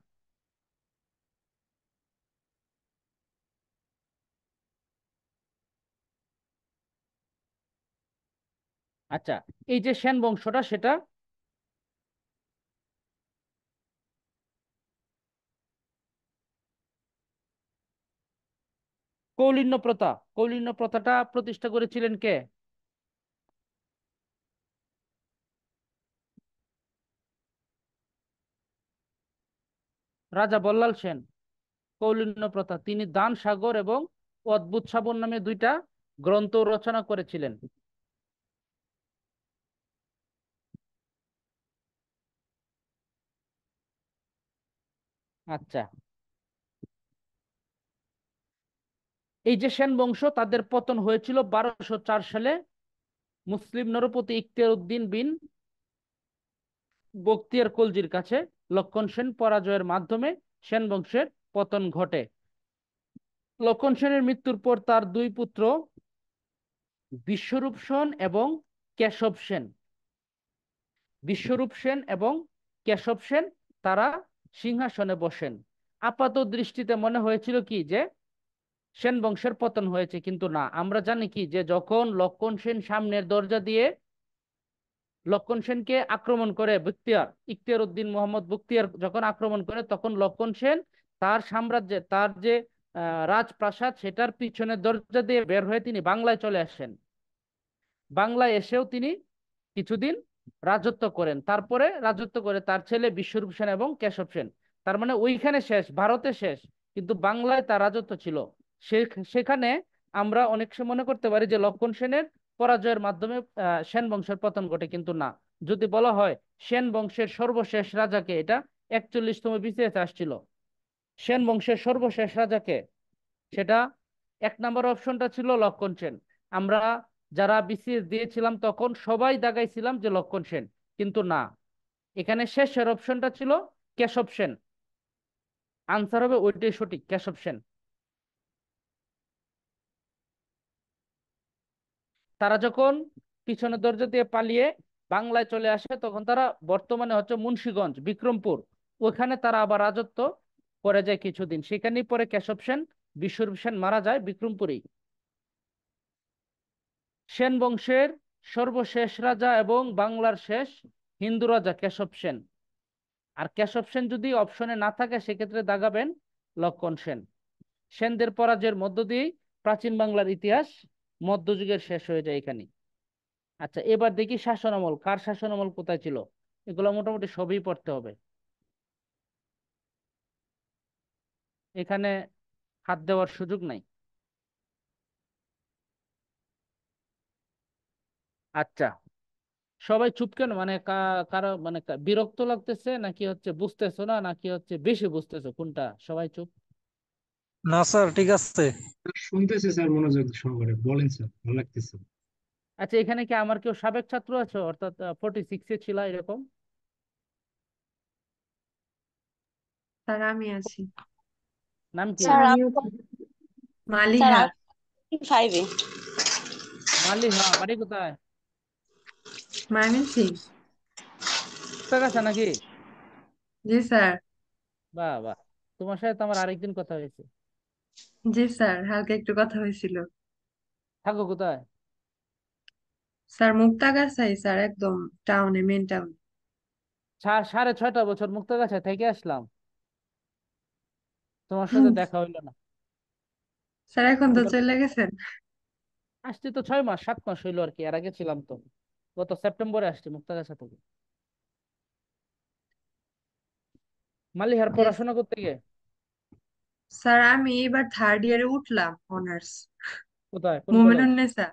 আচ্ছা, এই যে সেন বংশটা, সেটা কৌলিন্য প্রথা, কৌলিন্য প্রথাটা প্রতিষ্ঠা করেছিলেন কে? রাজা বল্লাল সেন। কৌলিন্য প্রথা, তিনি দান সাগর এবং অদ্ভুত শ্রাবণ নামে দুইটা গ্রন্থ রচনা করেছিলেন। আচ্ছা, এই যে সেন বংশ, তাদের পতন হয়েছিল 1204 সালে মুসলিম নরপতি ইখতিয়ার উদ্দিন বিন বখতিয়ার খলজির কাছে। লক্ষণ সেন পরাজয়ের মাধ্যমে সেন বংশের পতন ঘটে। লক্ষণ সেনের মৃত্যুর পর তার দুই পুত্র বিশ্বরূপ সেন এবং কেশব সেন, বিশ্বরূপ সেন এবং কেশব সেন, তারা সিংহাসনে বসেন। আপাত দৃষ্টিতে মনে হয়েছিল কি যে সেন বংশের পতন হয়েছে, কিন্তু না। আমরা জানি কি যে যখন লক্ষণ সেন সামনের দরজা দিয়ে লক্ষণ সেনকে আক্রমণ করে বখতিয়ার, ইখতিয়ার উদ্দিন মোহাম্মদ বখতিয়ার যখন আক্রমণ করে, তখন লক্ষণ সেন তার সাম্রাজ্যে, তার যে রাজপ্রাসাদ, সেটার পিছনের দরজা দিয়ে বের হয়ে তিনি বাংলায় চলে আসেন। বাংলায় এসেও তিনি কিছুদিন রাজত্ব করেন। তারপরে রাজত্ব করে তার ছেলে বিশ্বরূপ সেন এবং কেশব সেন। তার মানে ওইখানে শেষ, ভারতে শেষ, কিন্তু বাংলায় তার রাজত্ব ছিল। সেখানে আমরা অনেক সময় মনে করতে পারি যে লক্ষণ সেনের পরাজয়ের মাধ্যমে সেন বংশের পতন ঘটে, কিন্তু না। যদি বলা হয় সেন বংশের সর্বশেষ রাজাকে, এটা 41তম বিসিএস আসছিল, সেন বংশের সর্বশেষ রাজাকে, সেটা 1 নম্বর অপশনটা ছিল লক্ষণ সেন। আমরা যারা বিসিএস দিয়েছিলাম তখন সবাই দাগাইছিলাম যে লক্ষণ সেন, কিন্তু না। এখানে শেষের অপশনটা ছিল কেশব সেন। আনসার হবে ওইটাই সঠিক, কেশব সেন। তারা যখন পিছনের দরজা দিয়ে পালিয়ে বাংলায় চলে আসে, তখন তারা বর্তমানে হচ্ছে মুন্সিগঞ্জ, বিক্রমপুর, ওখানে তারা আবার রাজত্ব করে যায় কিছুদিন। সেখানেই পরে কেশব সেন, বিশ্বরূপ সেন মারা যায় বিক্রমপুরেই। সেন বংশের সর্বশেষ রাজা এবং বাংলার শেষ হিন্দু রাজা কেশব সেন। আর কেশব সেন যদি অপশনে না থাকে, সেক্ষেত্রে দাগাবেন লক্ষণ সেন। সেনদের পরাজয়ের মধ্য দিয়েই প্রাচীন বাংলার ইতিহাস মধ্যযুগের শেষ হয়ে যায় এখানে। আচ্ছা, এবার দেখি শাসনামল। কার শাসনামল কোথায় ছিল? এগুলো মোটামুটি সবই পড়তে হবে, এখানে হাত দেওয়ার সুযোগ নাই। আচ্ছা, সবাই চুপ কেন? মানে কারো মানে বিরক্ত লাগতেছে, নাকি হচ্ছে বুঝতেছো না, নাকি হচ্ছে বেশি বুঝতেছো, কোনটা? সবাই চুপ। না স্যার, ঠিক আছে। শুনতেছে স্যার মনোযোগ সহকারে, বলেন স্যার, ভালো লাগতেছে। আচ্ছা, এখানে কি আমার কেউ সাবেক ছাত্র আছে, অর্থাৎ 46-এ ছিল এরকম? স্যার আমি আছি। নাম কি? স্যার আমিও স্যার মালিহা। আমি 5-এ। মালিহা, বাড়ি কোথায়? ময়মনসিংহ। মুক্তাগাছা নাকি? জি স্যার। বাহ বাহ, তোমার সাথে তো আমার আরেকদিন কথা হয়েছে। জি স্যার, হালকা একটু কথা হয়েছিল। থাকো কোথায়? মুক্তাগাছাই স্যার, একদম টাউনে, মেন টাউন। 6.5 বছর মুক্তাগাছায় থেকে আসলাম, তোমার সাথে দেখা হইলো না। স্যার এখন তো মোটামুটি চলে গেছেন। আসছি তো 6 মাস 7 মাস হইলো আর কি, এর আগে ছিলাম তো, গত সেপ্টেম্বরে আসছি মুক্তাগাছা থেকে। মালিহার জি পড়াশোনা করতে গিয়ে স্যার, আমি এবার থার্ড ইয়ারে উঠলাম, অনার্স, কোথায়, কোন কলেজ? মোমেনুন্নেসা।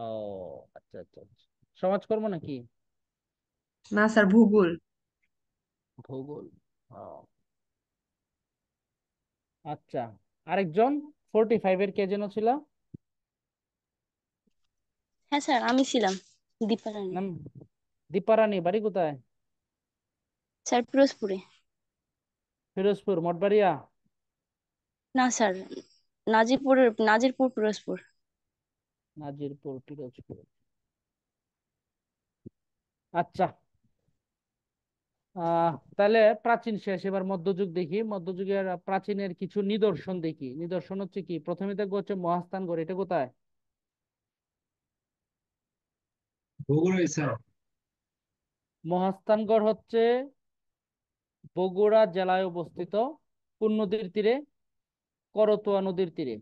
ও আচ্ছা আচ্ছা আচ্ছা। সমাজকর্ম নাকি? না স্যার, ভূগোল। ভূগোল। ও আচ্ছা, আরেকজন 45-এর কে যেন ছিল? হ্যাঁ স্যার, আমি ছিলাম দীপা রানী। নাম দীপারানী বাড়ি কোথায়? স্যার পিরোজপুরে। ফিরোজপুর মঠবাড়িয়া? না স্যার, নাজিরপুর পিরোজপুর। নাজিরপুর পিরোজপুর। আচ্ছা, তাহলে প্রাচীন শেষ, এবার মধ্যযুগ দেখি। মধ্যযুগের প্রাচীনের কিছু নিদর্শন দেখি। নিদর্শন হচ্ছে কি, প্রথমে দেখবো হচ্ছে মহাস্থানগড়। এটা কোথায়? বগুড়ায় স্যার। মহাস্থানগড় হচ্ছে বগুড়া জেলায় অবস্থিত, কোন নদীর তীরে? করতোয়া নদীর তীরে।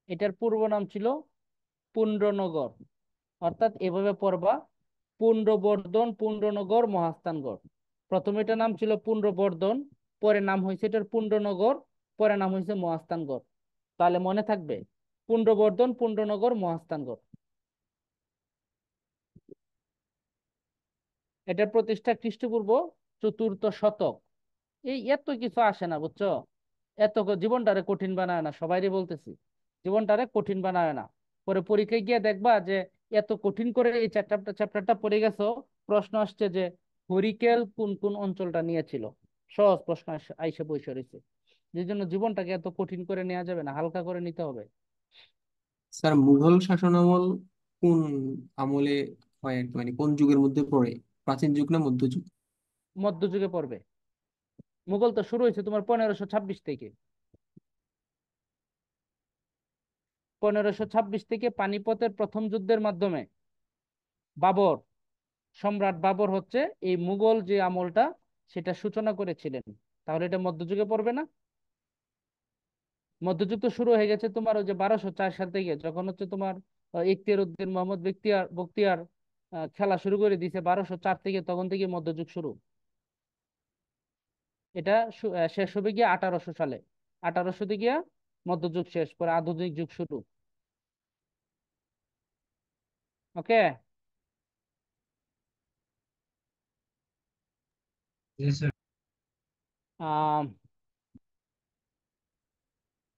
এটার পূর্ব নাম ছিল পুন্ড্রনগর, অর্থাৎ এভাবে পড়বা, পুন্ড্রবর্ধন, পুন্ড্রনগর, মহাস্থানগড়। প্রথমে এটার নাম ছিল পুন্ড্রবর্ধন, পরে নাম হয়েছে এটার পুন্ড্রনগর, পরে নাম হয়েছে মহাস্থানগড়। তাহলে মনে থাকবে, পুন্ড্রবর্ধন, পুন্ড্রনগর, মহাস্থানগড়। এটার প্রতিষ্ঠা খ্রিস্টপূর্ব 4th শতক। এই এত কিছু আসে না, বুঝছো? জীবনটারে কঠিন বানায় না, সবাইরই বলতেছি, জীবনটারে কঠিন বানায় না। পরে পরীক্ষায় গিয়ে দেখবা যে এত কঠিন করে এই চ্যাপ্টারটা পড়ে গেছো, প্রশ্ন আসছে যে হরিকেল কোন কোন অঞ্চলটা নিয়েছিল। সহজ প্রশ্ন আইসে বসে রয়েছে। যে জন্য জীবনটাকে এত কঠিন করে নেওয়া যাবে না, হালকা করে নিতে হবে। স্যার মুঘল শাসনামল কোন আমলে হয় আর কি, মানে কোন যুগের মধ্যে পড়ে? প্রাচীন যুগ না মধ্যযুগ? মধ্যযুগে পড়বে। মুঘল তো শুরু হয়েছে তোমার 1526 থেকে। 1526 থেকে পানিপথের প্রথম যুদ্ধের মাধ্যমে বাবর, সম্রাট বাবর হচ্ছে এই মুঘল যে আমলটা সেটা সূচনা করেছিলেন। তাহলে এটা মধ্যযুগে পড়বে না? মধ্যযুগ তো শুরু হয়ে গেছে তোমার ওই যে 1204 সাল থেকে, যখন হচ্ছে তোমার ইখতিয়ার উদ্দিন মোহাম্মদ বখতিয়ার খেলা শুরু করে দিয়েছে 1204 থেকে, তখন থেকে মধ্যযুগ শুরু। এটা শেষ হবে গিয়ে 1800 সালে। 1800 থেকে গিয়া মধ্যযুগ শেষ, পরে আধুনিক যুগ শুরু। ওকে। জি স্যার। আহ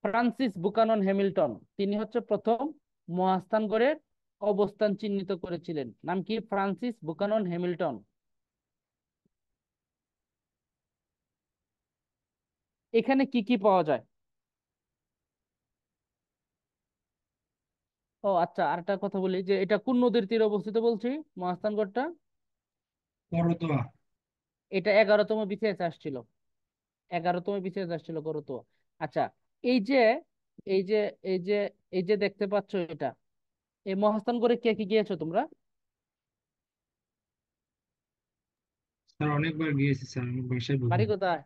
ফ্রান্সিস বুকানন হ্যামিল্টন, তিনি হচ্ছে প্রথম মহাস্থানগড়ের অবস্থান চিহ্নিত করেছিলেন। নাম কি? Francis Buchanan Hamilton. এখানে কি কি পাওয়া যায়? ও আচ্ছা, আরেকটা কথা বলি, যে এটা কোন নদীর তীরে অবস্থিত বলছি মহাস্থানগড়টা? করতোয়া। এটা 11তম বিসিএস আসছিল, 11তম বিসিএস আসছিল করতোয়া। আচ্ছা, এই যে এই যে এই যে এই যে দেখতে পাচ্ছ এটা, এই মহাস্থানগড়ে কে কি গিয়েছো তোমরা? স্যার অনেকবার গিয়েছি স্যার, আমার বাসায় বাড়ি বগুড়া। কোথায়?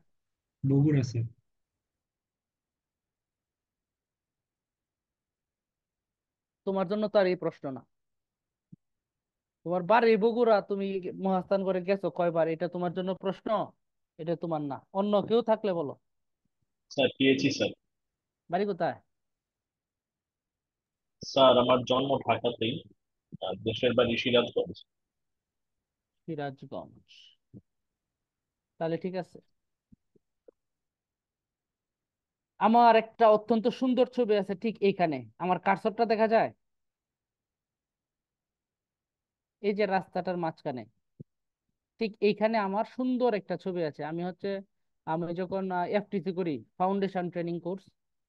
বগুড়া স্যার। তোমার জন্য তো আর এই প্রশ্ন না। তোমার বাড়ি বগুড়া, তুমি মহাস্থানগড়ে গেছো কয়বার, এটা তোমার জন্য প্রশ্ন? এটা তোমার না, অন্য কেউ থাকলে বলো। স্যার গিয়েছি স্যার। বাড়ি কোথায়? স্যার আমার জন্ম ঢাকাতেই, দেশের বাড়ি সিরাজগঞ্জ। সিরাজগঞ্জ। তাহলে ঠিক আছে। আমার একটা অত্যন্ত সুন্দর ছবি আছে ঠিক এইখানে, আমার কার্সরটা দেখা যায় এই যে রাস্তাটার মাঝখানে, ঠিক এইখানে আমার সুন্দর একটা ছবি আছে। আমি যখন এফটিসি করি, ফাউন্ডেশন ট্রেনিং কোর্স,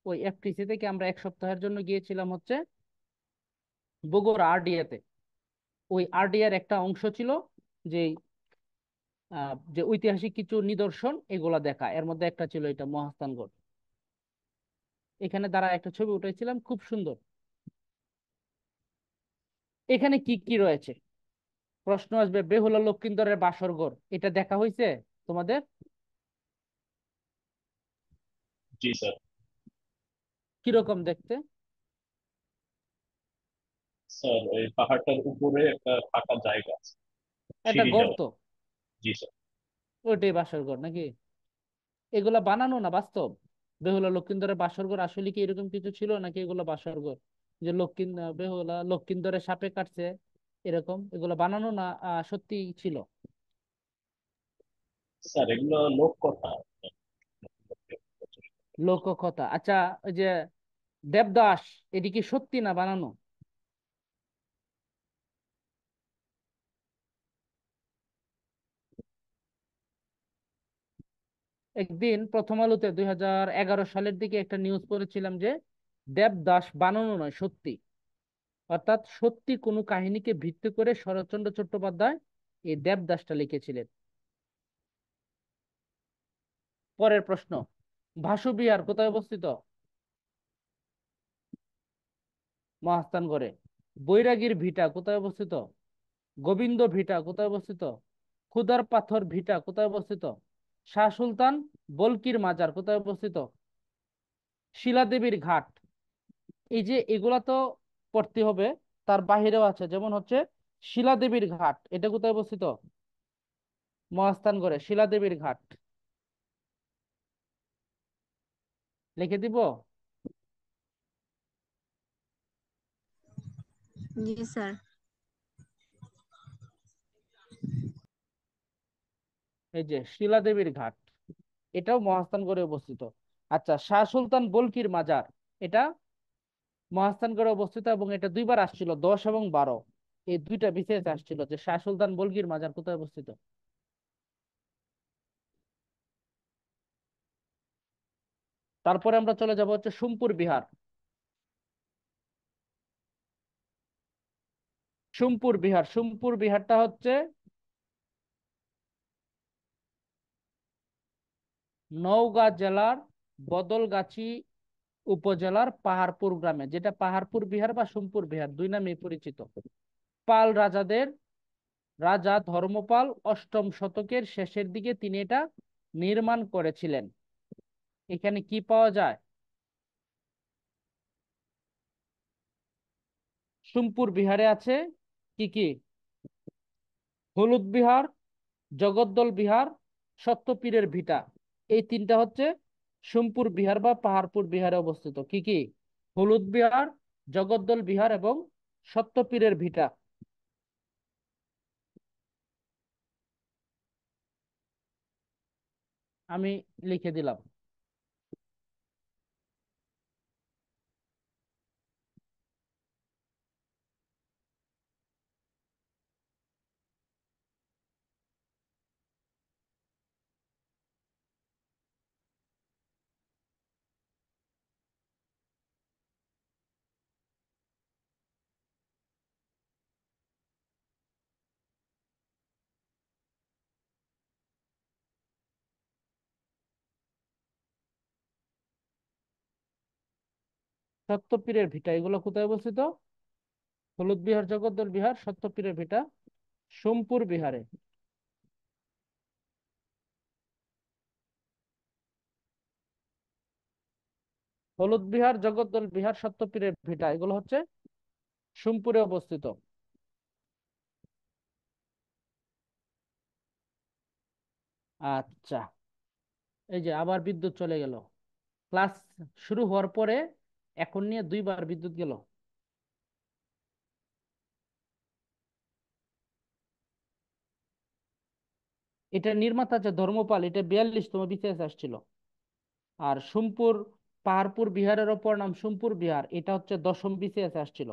ওই এফটিসি থেকে আমরা 1 সপ্তাহের জন্য গিয়েছিলাম হচ্ছে বগুড়া আরডিএতে। ওই আরডিআর একটা অংশ ছিল যে যে ঐতিহাসিক কিছু নিদর্শন এগুলা দেখা, এর মধ্যে একটা ছিল এটা মহাস্থানগড়। এখানে দাঁড়া একটা ছবি উঠেছিলাম, খুব সুন্দর। এখানে কি কি রয়েছে? প্রশ্ন আসবে, বেহুলা লক্ষিন্দরের বাসরঘর, এটা দেখা হয়েছে তোমাদের? জি স্যার। কিরকম দেখতে? স্যার ওই পাহাড়টার উপরে একটা ফাঁকা জায়গা আছে, একটা সিঁড়ি যাওয়া। গর্ত, জি স্যার। ওইটাই বাসরঘর নাকি? এগুলা বানানো না বাস্তব? বেহুলা লক্ষিন্দরের বাসরঘর আসলে কি এরকম কিছু ছিল নাকি এগুলো বাসরঘর? যে বেহুলা লক্ষিন্দরের সাপে কাটছে এরকম, এগুলো বানানো না সত্যি ছিল? স্যার এগুলো লোককথা। লোককথা। আচ্ছা, ওই যে দেবদাস, এটি কি সত্যি না বানানো? একদিন প্রথম আলোতে 2011 সালের দিকে একটা নিউজ পড়েছিলাম যে দেবদাস বানানো নয়, সত্যি। অর্থাৎ সত্যি কোনো কাহিনীকে ভিত্তি করে শরৎচন্দ্র চট্টোপাধ্যায় এই দেবদাসটা লিখেছিলেন। পরের প্রশ্ন, ভাসু বিহার কোথায় অবস্থিত? মহাস্থানগড়ে। বৈরাগীর ভিটা কোথায় অবস্থিত? গোবিন্দ ভিটা কোথায় অবস্থিত? ক্ষুদার পাথর ভিটা কোথায় অবস্থিত? শাহ সুলতান বলকির মাজার কোথায় অবস্থিত? শিলাদেবীর ঘাট। এই যে এগুলা তো পড়তে হবে, তার বাহিরেও আছে, যেমন হচ্ছে শিলাদেবীর ঘাট, এটা কোথায় অবস্থিত? মহাস্থানগড়ে শিলাদেবীর ঘাট। লিখে দিব? জি স্যার। এই যে শিলাদেবীর ঘাট, এটাও মহাস্থানগড়ে অবস্থিত। আচ্ছা, শাহ সুলতান বলকির মাজার, এটা মহাস্থানগড়ে অবস্থিত, এবং এটা দুইবার আসছিল, 10 এবং 12, এই দুইটা বিশেষ আসছিল যে শাহ সুলতান বলকির মাজার কোথায় অবস্থিত। তারপরে আমরা চলে যাব হচ্ছে সোমপুর বিহার। সোমপুর বিহার, সোমপুর বিহারটা হচ্ছে নওগাঁ জেলার বদলগাছি উপজেলার পাহাড়পুর গ্রামে, যেটা পাহাড়পুর বিহার বা সোমপুর বিহার দুই নামে পরিচিত। পাল রাজাদের রাজা ধর্মপাল 8ম শতকের শেষের দিকে তিনি এটা নির্মাণ করেছিলেন। এখানে কি পাওয়া যায়? সোমপুর বিহারে আছে কি কি? হলুদ বিহার, জগদ্দল বিহার, সত্যপীরের ভিটা। এই তিনটা হচ্ছে সোমপুর বিহার বা পাহাড়পুর বিহারে অবস্থিত। কি কি? হলুদ বিহার, জগদ্দল বিহার এবং সত্যপীরের ভিটা। আমি লিখে দিলাম। সত্যপীরের ভিটা এগুলো কোথায় অবস্থিত? হলুদ বিহার, জগদ্দল বিহার, সত্যপীরের ভিটা সোমপুর বিহারে। হলুদ বিহার, জগদ্দল বিহার, সত্যপীরের ভিটা এগুলো হচ্ছে সোমপুরে অবস্থিত। আচ্ছা, এই যে আবার বিদ্যুৎ চলে গেল। ক্লাস শুরু হওয়ার পরে এখন নিয়ে 2বার বিদ্যুৎ গেল। এটা নির্মাতা যে ধর্মপাল, এটা 42তম বিসিএস আসছিল। আর সোমপুর পাহাড়পুর বিহারের অপর নাম সোমপুর বিহার, এটা হচ্ছে 10ম বিসিএস আসছিল।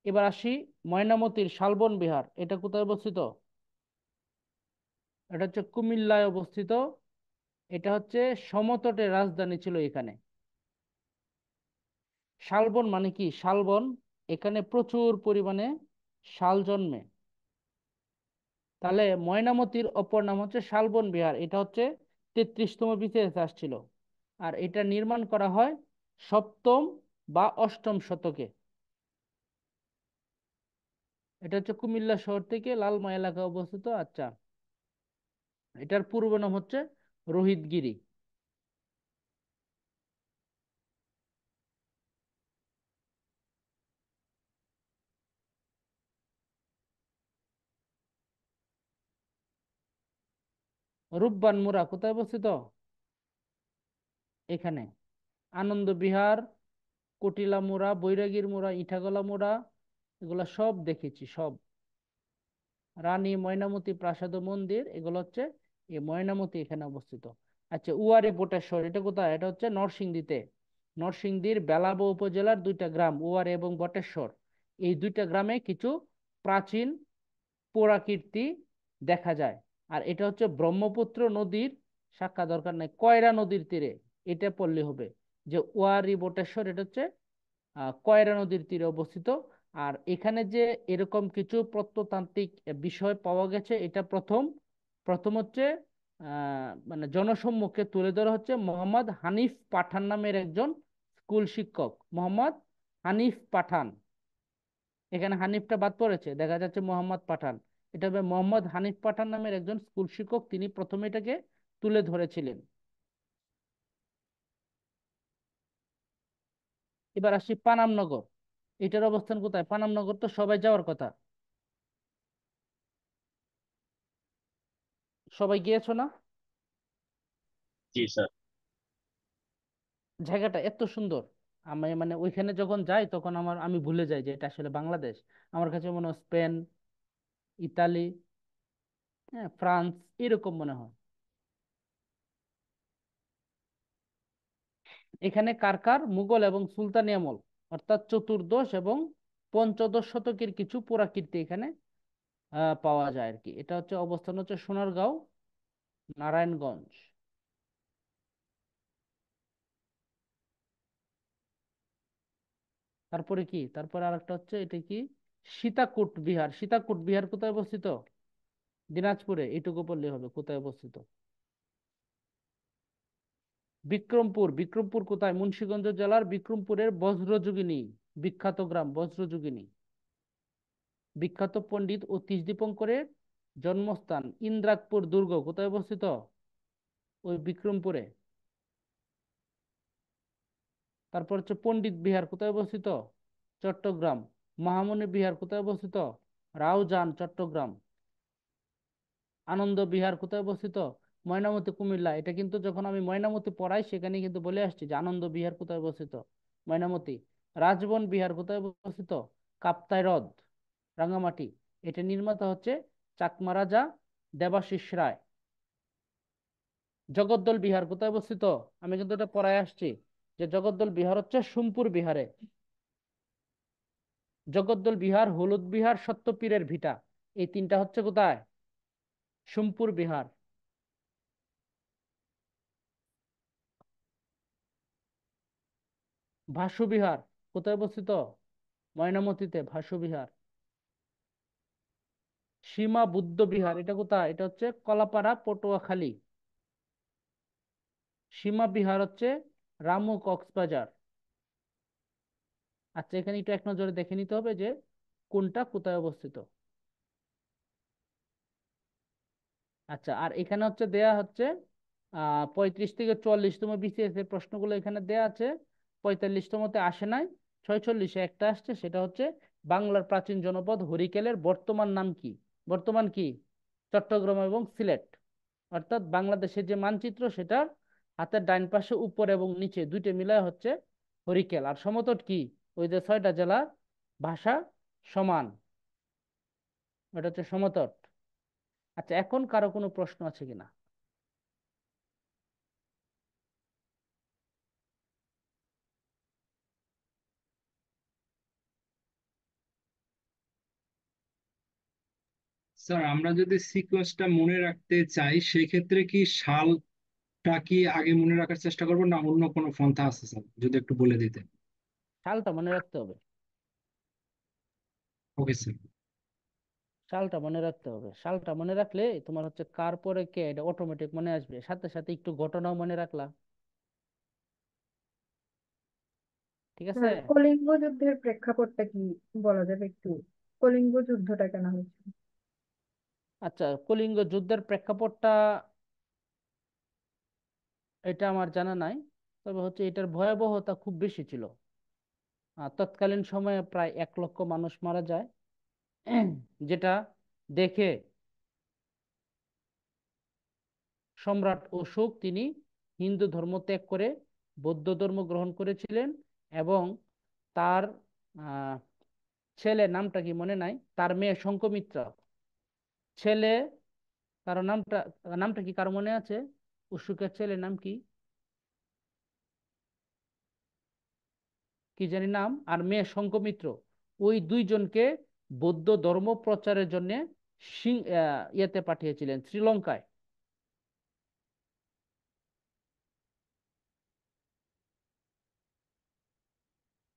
এবার আসি ময়নামতির শালবন বিহার, এটা কোথায় অবস্থিত? এটা হচ্ছে কুমিল্লায় অবস্থিত। এটা হচ্ছে সমতটের রাজধানী ছিল এখানে। শালবন মানে কি? শালবন, এখানে প্রচুর পরিমাণে শাল জন্মে। তাহলে ময়নামতির অপর নাম হচ্ছে শালবন বিহার, এটা হচ্ছে 33তম বিসিএস আসছিল। আর এটা নির্মাণ করা হয় 7ম বা 8ম শতকে। এটা হচ্ছে কুমিল্লা শহর থেকে লালমা এলাকায় অবস্থিত। আচ্ছা, এটার পূর্ব নাম হচ্ছে রোহিতগিরি। রূপবান মুরা কোথায় অবস্থিত? এখানে। আনন্দ বিহার, কটিলা মুরা, বৈরাগীর মুরা, ইটাগলা মুরা, এগুলা সব দেখেছি সব। রানী ময়নামতি প্রাসাদ ও মন্দির, এগুলো হচ্ছে এই ময়নামতি এখানে অবস্থিত। আচ্ছা, উয়ারে বটেশ্বর এটা কোথায়? এটা হচ্ছে নরসিংদীতে। নরসিংদীর বেলাব উপজেলার 2টা গ্রাম উয়ারে এবং বটেশ্বর, এই 2টা গ্রামে কিছু প্রাচীন পোড়াকীর্তি দেখা যায়। আর এটা হচ্ছে ব্রহ্মপুত্র নদীর শাখা, দরকার নাই, কয়রা নদীর তীরে, এটা পড়লে হবে যে ওয়ারী বটেশ্বর, এটা হচ্ছে কয়রা নদীর তীরে অবস্থিত। আর এখানে যে এরকম কিছু প্রত্নতান্ত্রিক বিষয় পাওয়া গেছে, এটা প্রথম প্রথম হচ্ছে মানে জনসম্মুখে তুলে ধরা হচ্ছে মোহাম্মদ হানিফ পাঠান নামের একজন স্কুল শিক্ষক। মোহাম্মদ হানিফ পাঠান, এখানে হানিফটা বাদ পড়েছে, দেখা যাচ্ছে মোহাম্মদ পাঠান। এটা হবে মোহাম্মদ হানিফ পাঠান নামের একজন স্কুল শিক্ষক, তিনি প্রথমে এটাকে তুলে ধরেছিলেন। এবার আসি পানামনগর, এটার অবস্থান কোথায়? পানামনগর তো সবাই যাওয়ার কথা, সবাই গিয়েছো না? জি স্যার। জায়গাটা এত সুন্দর, আমি মানে ওইখানে যখন যাই তখন আমি ভুলে যাই যে এটা আসলে বাংলাদেশ। আমার কাছে মনে হয় স্পেন, ইতালি, হ্যাঁ, ফ্রান্স, এরকম মনে হয়। এখানে কারকার মুঘল এবং সুলতানি আমল, অর্থাৎ চতুর্দশ এবং পঞ্চদশ শতকের কিছু পুরাকীর্তি এখানে পাওয়া যায় আর কি। এটা হচ্ছে অবস্থান হচ্ছে সোনারগাঁও, নারায়ণগঞ্জ। তারপরে কি, তারপরে আরেকটা হচ্ছে এটা কি, সীতাকূট বিহার। সীতাকূট বিহার কোথায় অবস্থিত? দিনাজপুরে, এটুকু বললে হবে কোথায় অবস্থিত। বিক্রমপুর, বিক্রমপুর কোথায়? মুন্সিগঞ্জ জেলার বিক্রমপুরের বজ্রযোগিনী, বিখ্যাত গ্রাম বজ্রযোগিনী। বিখ্যাত পণ্ডিত অতীশ দীপঙ্করের জন্মস্থান ইন্দ্রাকপুর দুর্গ কোথায় অবস্থিত? ওই বিক্রমপুরে। তারপর হচ্ছে পণ্ডিত বিহার কোথায় অবস্থিত? চট্টগ্রাম। মহামণি বিহার কোথায় অবস্থিত? রাউজান, চট্টগ্রাম। আনন্দ বিহার কোথায় অবস্থিত? ময়নামতি, কুমিল্লা। এটা কিন্তু যখন আমি ময়নামতি পড়াই সেখানে কিন্তু বলে আসছি যে আনন্দ বিহার কোথায় অবস্থিত, ময়নামতি। রাজবন বিহার কোথায় অবস্থিত? কাপ্তাই হ্রদ, রাঙ্গামাটি। এটা নির্মাতা হচ্ছে চাকমা রাজা দেবাশিস রায়। জগদ্দল বিহার কোথায় অবস্থিত? আমি কিন্তু এটা পড়ায় আসছি যে জগদ্দল বিহার হচ্ছে সোমপুর বিহারে। জগদ্দল বিহার, হলুদ বিহার, সত্যপীরের ভিটা, এই তিনটা হচ্ছে কোথায়? সোমপুর বিহার। ভাসু বিহার কোথায় অবস্থিত? ময়নামতিতে, ভাসু বিহার। সীমা বুদ্ধ বিহার, এটা কোথায়? এটা হচ্ছে কলাপাড়া, পটুয়াখালী। সীমা বিহার হচ্ছে রামু, কক্সবাজার। আচ্ছা, এখানে একটু এক নজরে দেখে নিতে হবে যে কোনটা কোথায় অবস্থিত। আচ্ছা, আর এখানে হচ্ছে দেয়া হচ্ছে 35 থেকে 44তম বিসিএস এর প্রশ্নগুলো এখানে দেয়া আছে। 45তমতে আসে নাই, 46-এ একটা আসছে, সেটা হচ্ছে বাংলার প্রাচীন জনপদ হরিকেলের বর্তমান নাম কি? বর্তমান কি? চট্টগ্রাম এবং সিলেট। অর্থাৎ বাংলাদেশের যে মানচিত্র সেটার হাতের ডাইন পাশে উপর এবং নিচে দুইটা মিলায় হচ্ছে হরিকেল। আর সমতট কি? ওই যে 6টা জেলার ভাষা সমান, ওটা হচ্ছে সমতট। আচ্ছা, এখন কারো কোনো প্রশ্ন আছে কিনা? স্যার আমরা যদি সিকোয়েন্সটা মনে রাখতে চাই সেক্ষেত্রে কি সালটা কি আগে মনে রাখার চেষ্টা করবো না অন্য কোনো পন্থা আছে স্যার, যদি একটু বলে দিতেন। সালটা মনে রাখতে হবে, ওকে স্যার। সালটা মনে রাখতে হবে। সালটা মনে রাখলে তোমার হচ্ছে কার পরে কে এটা অটোমেটিক মনে আসবে, সাথে সাথে একটু ঘটনাও মনে রাখলা। ঠিক আছে। স্যার কলিঙ্গ যুদ্ধের প্রেক্ষাপটটা কি বলা যাবে একটু? কলিঙ্গ যুদ্ধটা কেন হয়েছিল? আচ্ছা, কলিঙ্গ যুদ্ধের প্রেক্ষাপটটা এটা আমার জানা নাই, তবে হচ্ছে এটার ভয়াবহতা খুব বেশি ছিল। তৎকালীন সময়ে প্রায় 1 লক্ষ মানুষ মারা যায়, যেটা দেখে সম্রাট অশোক তিনি হিন্দু ধর্ম ত্যাগ করে বৌদ্ধ ধর্ম গ্রহণ করেছিলেন। এবং তার আহ, ছেলে, নামটা কি মনে নাই, তার মেয়ে শঙ্কমিত্রা, ছেলে, কারো নামটা, নামটা কি কারো মনে আছে? অশোকের ছেলের নাম কি, কি জানি নাম, আর মেয়ে শঙ্কমিত্র, ওই দুইজনকে বৌদ্ধ ধর্ম প্রচারের জন্য ইয়েতে পাঠিয়েছিলেন, শ্রীলঙ্কায়।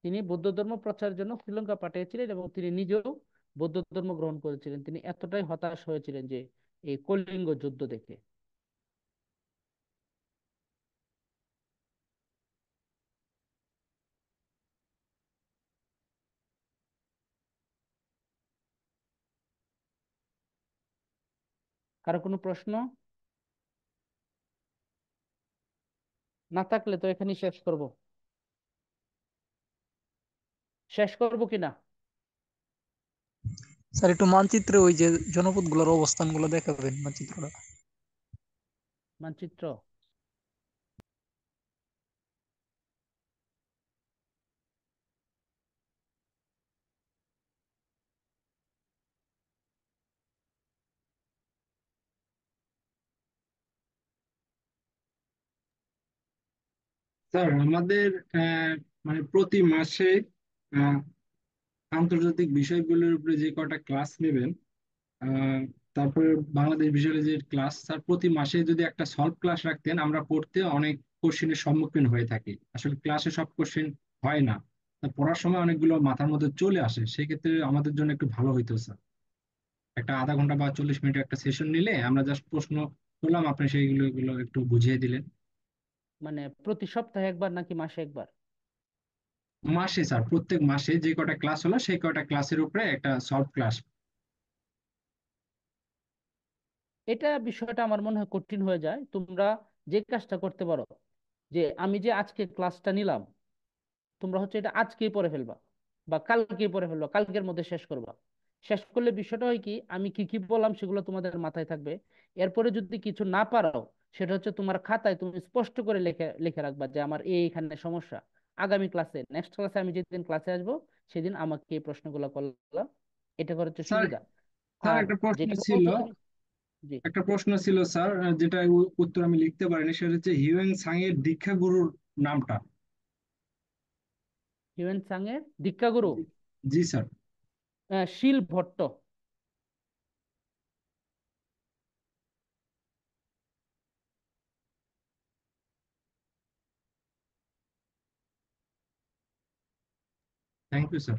তিনি বৌদ্ধ ধর্ম প্রচারের জন্য শ্রীলঙ্কা পাঠিয়েছিলেন এবং তিনি নিজেও বৌদ্ধ ধর্ম গ্রহণ করেছিলেন। তিনি এতটাই হতাশ হয়েছিলেন যে এই কলিঙ্গ যুদ্ধ দেখে। কারো কোনো প্রশ্ন না থাকলে তো এখানেই শেষ করব। শেষ করব কিনা? স্যার একটু মানচিত্রে ওই যে জনপদগুলোর অবস্থানগুলো দেখাবেন, মানচিত্রটা। মানচিত্র স্যার আমাদের মানে প্রতি মাসে আহ, আন্তর্জাতিক বিষয়গুলোর উপরে যে কটা ক্লাস নেবেন, আহ, তারপরে বাংলাদেশ বিষয়ের যে ক্লাস, স্যার প্রতি মাসে যদি একটা সলভ ক্লাস রাখতেন, আমরা পড়তে অনেক কোশ্চেনের সম্মুখীন হয়ে থাকি। আসলে ক্লাসে সব কোশ্চেন হয় না, তা পড়ার সময় অনেকগুলো মাথার মধ্যে চলে আসে, সেক্ষেত্রে আমাদের জন্য একটু ভালো হইতো স্যার। একটা আধা ঘন্টা বা 40 মিনিট একটা সেশন নিলে আমরা জাস্ট প্রশ্ন করলাম, আপনি সেইগুলো এগুলো একটু বুঝিয়ে দিলেন। মানে প্রতি সপ্তাহে একবার নাকি মাসে একবার? মাসে স্যার, প্রত্যেক মাসে যে কটা ক্লাস হলো সেই কটা ক্লাসের উপরে একটা সলভ ক্লাস। এটা বিষয়টা আমার মনে হয় কঠিন হয়ে যায়। তোমরা যে কাজটা করতে পারো, যে আমি যে আজকে ক্লাসটা নিলাম, তোমরা হচ্ছে এটা আজকেই পড়ে ফেলবা বা কালকেই পড়ে ফেলবা, কালকের মধ্যে শেষ করবা। শেষ করলে বিষয়টা হয় কি, আমি কি কি বললাম সেগুলো তোমাদের মাথায় থাকবে। এরপরে যদি কিছু না পারো, সেটা হচ্ছে তোমার খাতায় তুমি স্পষ্ট করে লিখে লিখে রাখবা যে আমার এইখানে সমস্যা। আগামী ক্লাসে, নেক্সট ক্লাসে আমি যেদিন ক্লাসে আসবো সেদিন আমাকে এই প্রশ্নগুলো করলাম। এটা করে হচ্ছে স্যার, সুবিধা। স্যার আর একটা প্রশ্ন যেটা ছিল, বলছো তুমি। জি। একটা প্রশ্ন ছিল স্যার, যেটা উত্তর আমি লিখতে পারিনি, সেটা হচ্ছে হিউয়েন সাং এর দীক্ষা গুরুর নামটা। হিউয়েন সাং এর দীক্ষাগুরু? জি, জি স্যার। শিল ভট্ট। Thank you sir.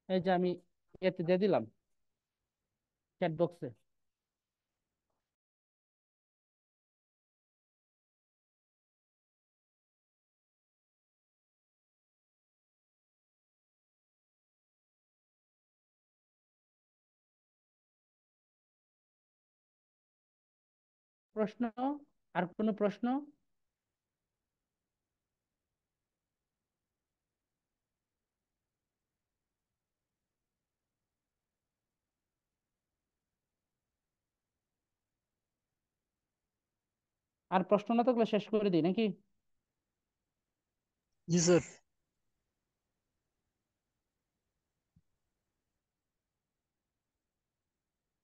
এই যে আমি এতে দিয়ে দিলাম চ্যাট বক্সে। প্রশ্ন? আর কোনো প্রশ্ন? আর প্রশ্ন না থাকলে শেষ করে দিই নাকি? জি স্যার।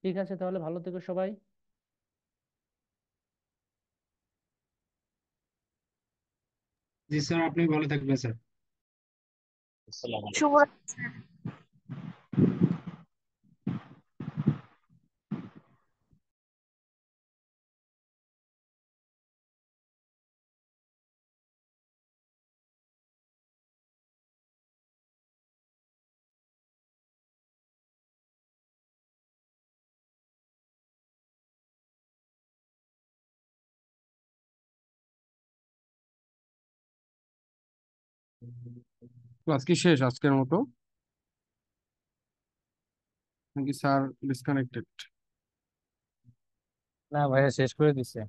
ঠিক আছে, তাহলে ভালো থেকো সবাই। জি স্যার, আপনি ভালো থাকবেন স্যার। আসসালামু আলাইকুম। শুভরাত্রি। ক্লাস কি শেষ আজকের মতো নাকি স্যার ডিসকানেক্টেড? না ভাইয়া, শেষ করে দিছে।